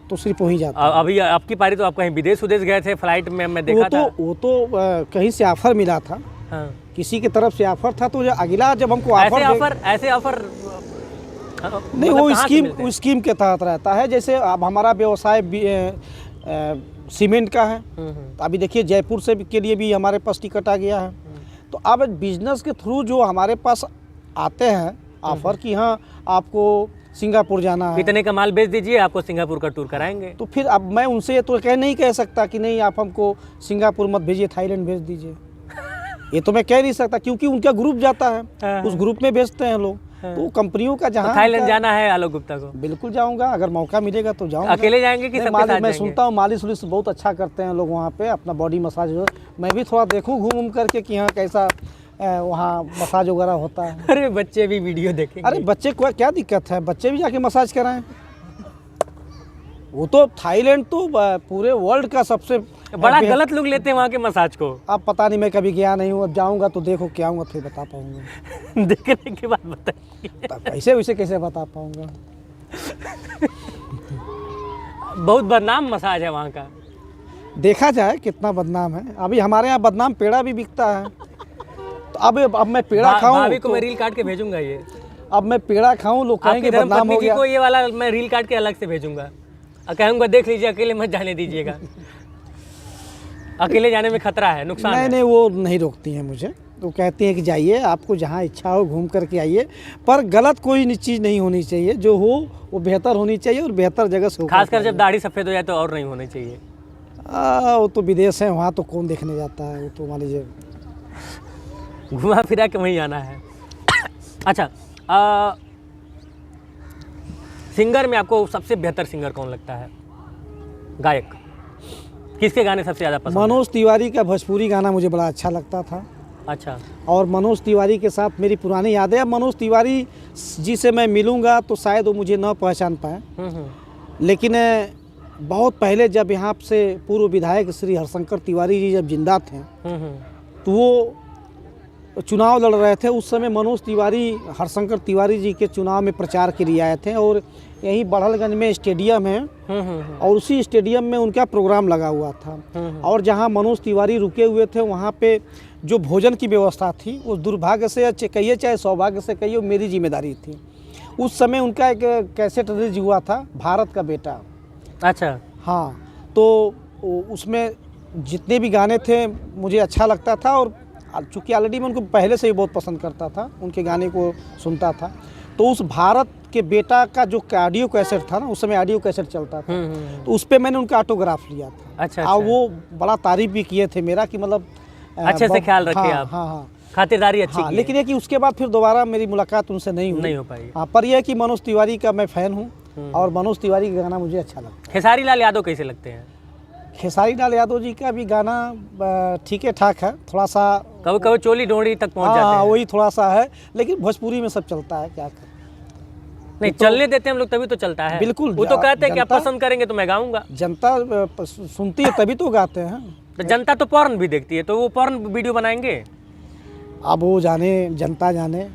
तो सिर्फ वहीं जाता हूँ। अभी आपकी पारी तो आप कहीं विदेश गए थे फ्लाइट में, मैं देखा था। वो तो कहीं से ऑफर मिला था। हाँ। किसी की तरफ से ऑफर था, तो अगला जब हमको ऐसे ऑफर नहीं, वो स्कीम के तहत रहता है। जैसे अब हमारा व्यवसाय सीमेंट का है। तो अभी देखिए जयपुर से के लिए भी हमारे पास टिकट आ गया है। तो अब बिजनेस के थ्रू जो हमारे पास आते हैं ऑफर कि हाँ आपको सिंगापुर जाना है, इतने का माल बेच दीजिए, आपको सिंगापुर का टूर कराएंगे। तो फिर अब मैं उनसे ये तो नहीं कह सकता कि नहीं आप हमको सिंगापुर मत भेजिए, थाईलैंड भेज दीजिए। ये तो मैं कह नहीं सकता, क्योंकि उनका ग्रुप जाता है, उस ग्रुप में भेजते हैं लोग। तो कंपनियों का जहाँ थाईलैंड जाना है आलोक गुप्ता को, बिल्कुल जाऊंगा, अगर मौका मिलेगा तो जाऊंगा। अकेले जाएंगे कि सबके साथ मैं जाएंगे? सुनता हूँ मालिश उलिश बहुत अच्छा करते हैं लोग वहाँ पे, अपना बॉडी मसाज। मैं भी थोड़ा देखूँ घूम करके कि हाँ कैसा वहाँ मसाज वगैरह होता है। अरे बच्चे भी वीडियो देखेंगे। अरे बच्चे को क्या दिक्कत है, बच्चे भी जाके मसाज कराएं। वो तो थाईलैंड तो पूरे वर्ल्ड का सबसे बड़ा गलत लोग लेते हैं वहाँ के मसाज को। अब पता नहीं, मैं कभी गया नहीं हूँ, अब जाऊँगा तो देखो क्या आऊँगा फिर बता पाऊँगा। देखने के बाद बताइए। कैसे वैसे कैसे बता पाऊँगा। बहुत बदनाम मसाज है वहाँ का। देखा जाए कितना बदनाम है। अभी हमारे यहाँ बदनाम पेड़ा भी बिकता है। तो अब मैं पेड़ा खाऊं भाभी को तो मैं रील काट के भेजूंगा ये। अब मैं पेड़ा खाऊं लोग कहेंगे आपकी बदनाम धर्मपत्नी हो जी गया। को ये वाला मैं रील काट के अलग से भेजूंगा और कहूंगा देख लीजिए, अकेले मत जाने दीजिएगा। अकेले जाने में खतरा है, नुकसान है। नहीं वो नहीं रोकती हैं मुझे, तो कहती हैं कि जाइए, आपको जहाँ इच्छा हो घूम करके आइए, पर गलत कोई चीज़ नहीं होनी चाहिए। जो हो वो बेहतर होनी चाहिए और बेहतर जगह से। खासकर जब दाढ़ी सफ़ेद हो जाए तो और नहीं होनी चाहिए। वो तो विदेश है, वहाँ तो कौन देखने जाता है, वो तो मान लीजिए घुमा फिरा के वहीं आना है। अच्छा, सिंगर में आपको सबसे बेहतर सिंगर कौन लगता है? गायक किसके गाने सबसे ज़्यादा पसंद? मनोज तिवारी का भोजपुरी गाना मुझे बड़ा अच्छा लगता था। अच्छा। और मनोज तिवारी के साथ मेरी पुरानी यादें। अब मनोज तिवारी जी से मैं मिलूँगा तो शायद वो मुझे न पहचान पाए, लेकिन बहुत पहले जब यहाँ से पूर्व विधायक श्री हरशंकर तिवारी जी जब जिंदा थे तो वो चुनाव लड़ रहे थे। उस समय मनोज तिवारी हरशंकर तिवारी जी के चुनाव में प्रचार के लिए आए थे और यहीं बढ़लगंज में स्टेडियम है और उसी स्टेडियम में उनका प्रोग्राम लगा हुआ था। और जहां मनोज तिवारी रुके हुए थे वहां पे जो भोजन की व्यवस्था थी वो दुर्भाग्य से कहिए चाहे सौभाग्य से कहिए मेरी जिम्मेदारी थी। उस समय उनका एक कैसेट रिलीज हुआ था, भारत का बेटा। अच्छा। हाँ, तो उसमें जितने भी गाने थे मुझे अच्छा लगता था और चूँकि ऑलरेडी मैं उनको पहले से ही बहुत पसंद करता था, उनके गाने को सुनता था। तो उस भारत के बेटा का जो ऑडियो कैसेट था ना, उस समय ऑडियो कैसेट चलता था, तो उस पर मैंने उनका ऑटोग्राफ लिया था। अच्छा। और वो बड़ा तारीफ भी किए थे मेरा कि मतलब अच्छे से ख्याल रखे आप। हाँ, खातिरदारी अच्छी की। लेकिन ये कि उसके बाद फिर दोबारा मेरी मुलाकात उनसे नहीं हो पाई। हाँ, पर यह है कि मनोज तिवारी का मैं फ़ैन हूँ और मनोज तिवारी का गाना मुझे अच्छा लगता है। खेसारी लाल यादव कैसे लगते हैं? खेसारी लाल यादव जी का भी गाना ठीक है, ठाक है, थोड़ा सा कभी कभी चोली डोंडी तक पहुंच जाते हैं। वही थोड़ा सा है, लेकिन भोजपुरी में सब चलता है, क्या कर। नहीं तो चलने देते हैं हम लोग तभी तो चलता है। बिल्कुल। वो तो कहते हैं कि आप पसंद करेंगे तो मैं गाऊंगा। जनता सुनती है तभी तो गाते हैं। तो जनता तो पॉर्न भी देखती है, तो वो पॉर्न वीडियो बनाएंगे। अब वो जाने, जनता जाने।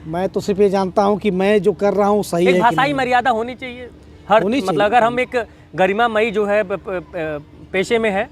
मैं तो सिर्फ ये जानता हूँ कि मैं जो कर रहा हूँ सही है। भाषाई मर्यादा होनी चाहिए हर, मतलब अगर हम एक गरिमामयी जो है पेशे में है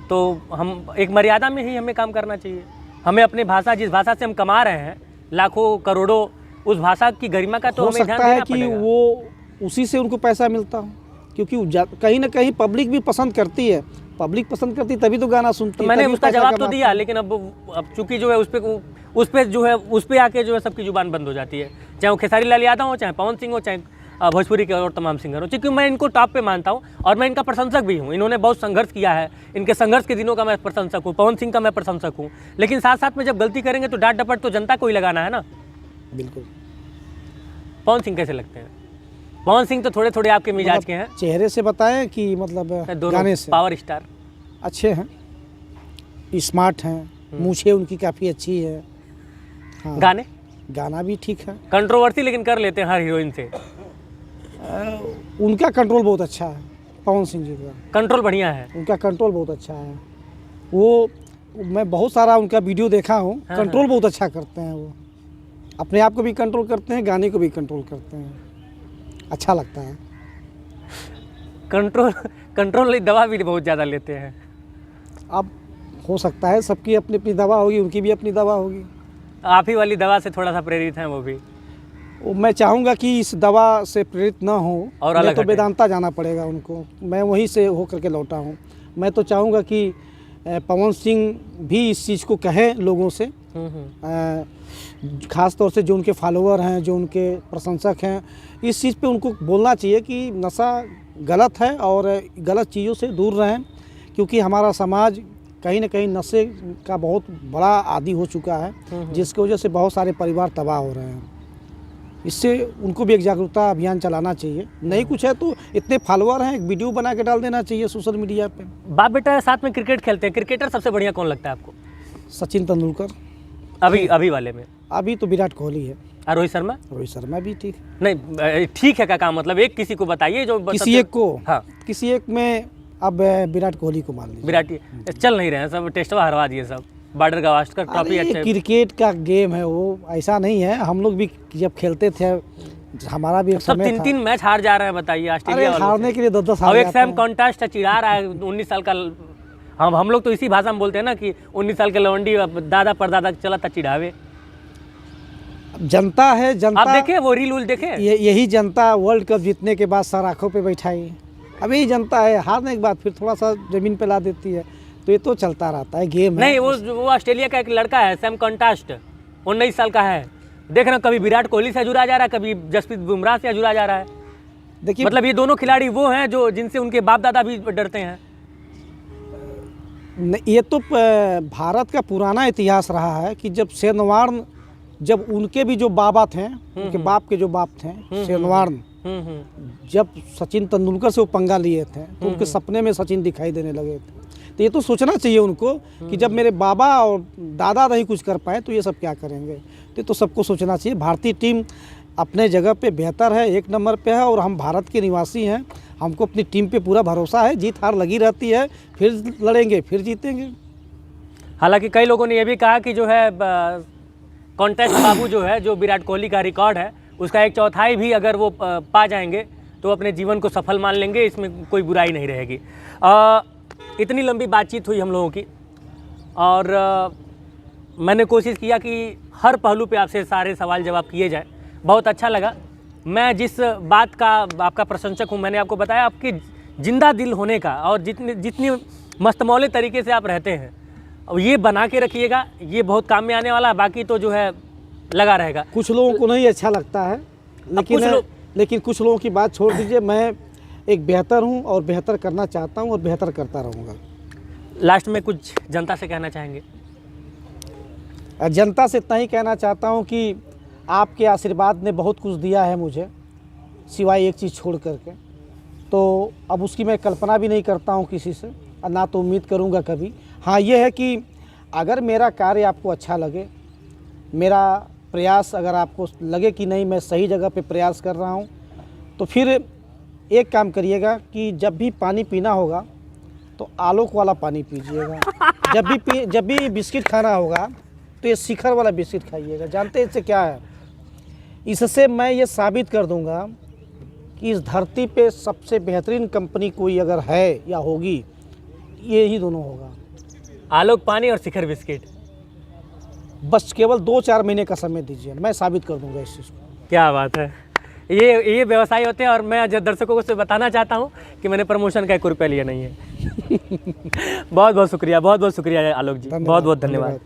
तो हम एक मर्यादा में ही हमें काम करना चाहिए। हमें अपनी भाषा, जिस भाषा से हम कमा रहे हैं लाखों करोड़ों, उस भाषा की गरिमा का तो हमें ध्यान देना पड़ेगा। कि वो उसी से उनको पैसा मिलता हो, क्योंकि कहीं ना कहीं पब्लिक भी पसंद करती है। पब्लिक पसंद करती तभी तो गाना सुनती है। मैंने उसका जवाब तो दिया, लेकिन अब चूंकि जो है उस पे आके जो है सबकी जुबान बंद हो जाती है, चाहे वो खेसारी लाल यादव हो, चाहे पवन सिंह हो, चाहे भोजपुरी के और तमाम सिंगर हो। क्योंकि मैं इनको टॉप पे मानता हूँ और मैं इनका प्रशंसक भी हूँ। इन्होंने बहुत संघर्ष किया है, इनके संघर्ष के दिनों का मैं प्रशंसक हूँ। पवन सिंह का मैं प्रशंसक हूँ, लेकिन साथ साथ में जब गलती करेंगे तो डांट डपट तो जनता को ही लगाना है ना। बिल्कुल। पवन सिंह कैसे लगते हैं? पवन सिंह तो थोड़े थोड़े आपके मिजाज के हैं। चेहरे से बताएं कि मतलब गाने से? पावर स्टार अच्छे हैं, स्मार्ट हैं, मूछें उनकी काफ़ी अच्छी है। हाँ। गाना भी ठीक है। कंट्रोवर्सी लेकिन कर लेते हैं हर हीरोइन से। उनका कंट्रोल बहुत अच्छा है, पवन सिंह जी का कंट्रोल बढ़िया है। उनका कंट्रोल बहुत अच्छा है। वो मैं बहुत सारा उनका वीडियो देखा हूँ। कंट्रोल बहुत अच्छा करते हैं। वो अपने आप को भी कंट्रोल करते हैं, गाने को भी कंट्रोल करते हैं, अच्छा लगता है। कंट्रोल दवा भी बहुत ज़्यादा लेते हैं। अब हो सकता है सबकी अपनी अपनी दवा होगी, उनकी भी अपनी दवा होगी। आप ही वाली दवा से थोड़ा सा प्रेरित हैं वो भी। मैं चाहूँगा कि इस दवा से प्रेरित ना हो और तो वेदांता जाना पड़ेगा उनको। मैं वहीं से हो करके लौटा हूँ। मैं तो चाहूँगा कि पवन सिंह भी इस चीज़ को कहें लोगों से, ख़ास तौर से जो उनके फॉलोअर हैं, जो उनके प्रशंसक हैं, इस चीज़ पे उनको बोलना चाहिए कि नशा गलत है और गलत चीज़ों से दूर रहें, क्योंकि हमारा समाज कहीं ना कहीं नशे का बहुत बड़ा आदी हो चुका है, जिसकी वजह से बहुत सारे परिवार तबाह हो रहे हैं। इससे उनको भी एक जागरूकता अभियान चलाना चाहिए। नहीं कुछ है तो इतने फॉलोअर हैं, एक वीडियो बना के डाल देना चाहिए सोशल मीडिया पे। बाप बेटा साथ में क्रिकेट खेलते हैं, क्रिकेटर सबसे बढ़िया कौन लगता है आपको? सचिन तेंदुलकर। अभी वाले में अभी तो विराट कोहली है। और रोहित शर्मा? रोहित शर्मा भी ठीक। नहीं ठीक है, का मतलब एक किसी को बताइए जो किसी एक को। हाँ, किसी एक में अब विराट कोहली को मान लीजिए। विराट चल नहीं रहे हैं, सब टेस्टवा हरवा दिए, सब बॉर्डर गावस्कर ट्रॉफी। अच्छा क्रिकेट का गेम है वो, ऐसा नहीं है। हम लोग भी जब खेलते थे, हमारा भी एक सब समय था। 3 मैच हार जा रहे हैं, बताइए ऑस्ट्रेलिया वालों हारने से। के लिए 10-10 और हार एक जाते सैम हैं। कॉन्टेस्ट चिढ़ा रहा है 19 साल का। हम लोग तो इसी भाषा में बोलते हैं ना कि 19 साल के लवंडी दादा परदादा चला था चिढ़ावे। जनता है, जनता। आप देखे वो रील उल देखे? यही जनता वर्ल्ड कप जीतने के बाद सर आँखों पे बैठाई। अब यही जनता है, हारने के बाद फिर थोड़ा सा जमीन पे ला देती है। तो ये तो चलता रहता है, गेम है। नहीं, वो ऑस्ट्रेलिया का एक लड़का है सैम कॉन्टेस्ट, 19 साल का है। देख रहे हो, कभी विराट कोहली से जुड़ा जा रहा है, कभी जसप्रीत बुमराह से जुड़ा जा रहा है। देखिए, मतलब ये दोनों खिलाड़ी वो हैं जो जिनसे उनके बाप दादा भी डरते हैं। ये तो भारत का पुराना इतिहास रहा है कि जब शेनवार्न, जब उनके भी जो बाबा थे, उनके बाप के जो बाप थे शेनवार्न, जब सचिन तेंदुलकर से वो पंगा लिए थे तो उनके सपने में सचिन दिखाई देने लगे थे। तो ये तो सोचना चाहिए उनको कि जब मेरे बाबा और दादा नहीं कुछ कर पाए तो ये सब क्या करेंगे। तो ये तो सबको सोचना चाहिए। भारतीय टीम अपने जगह पे बेहतर है, 1 नंबर पे है, और हम भारत के निवासी हैं। हमको अपनी टीम पे पूरा भरोसा है। जीत हार लगी रहती है, फिर लड़ेंगे, फिर जीतेंगे। हालांकि कई लोगों ने यह भी कहा कि जो है कॉन्टेस्ट बाबू जो है, जो विराट कोहली का रिकॉर्ड है, उसका 1/4 भी अगर वो पा जाएंगे तो अपने जीवन को सफल मान लेंगे, इसमें कोई बुराई नहीं रहेगी। इतनी लंबी बातचीत हुई हम लोगों की, और मैंने कोशिश किया कि हर पहलू पे आपसे सारे सवाल जवाब किए जाए। बहुत अच्छा लगा। मैं जिस बात का आपका प्रशंसक हूँ, मैंने आपको बताया आपके जिंदा दिल होने का, और जितनी मस्तमौले तरीके से आप रहते हैं, और ये बना के रखिएगा, ये बहुत काम में आने वाला है। बाकी तो जो है लगा रहेगा। कुछ लोगों को नहीं अच्छा लगता है, लेकिन कुछ लोगों की बात छोड़ दीजिए। मैं एक बेहतर हूँ और बेहतर करना चाहता हूँ और बेहतर करता रहूँगा। लास्ट में कुछ जनता से कहना चाहेंगे? जनता से इतना ही कहना चाहता हूँ कि आपके आशीर्वाद ने बहुत कुछ दिया है मुझे, सिवाय एक चीज़ छोड़ करके। तो अब उसकी मैं कल्पना भी नहीं करता हूँ किसी से, और ना तो उम्मीद करूँगा कभी। हाँ, ये है कि अगर मेरा कार्य आपको अच्छा लगे, मेरा प्रयास अगर आपको लगे कि नहीं मैं सही जगह पे प्रयास कर रहा हूँ, तो फिर एक काम करिएगा कि जब भी पानी पीना होगा तो आलोक वाला पानी पीजिएगा। जब भी बिस्किट खाना होगा तो ये शिखर वाला बिस्किट खाइएगा। जानते हैं इससे क्या है? इससे मैं ये साबित कर दूंगा कि इस धरती पे सबसे बेहतरीन कंपनी कोई अगर है या होगी, ये ही दोनों होगा, आलोक पानी और शिखर बिस्किट। बस केवल 2-4 महीने का समय दीजिए, मैं साबित कर दूंगा इस चीज़ को। क्या बात है। ये व्यवसाय होते हैं, और मैं दर्शकों को से बताना चाहता हूँ कि मैंने प्रमोशन का 1 रुपया लिया नहीं है। बहुत बहुत शुक्रिया, बहुत बहुत शुक्रिया आलोक जी, बहुत बहुत धन्यवाद।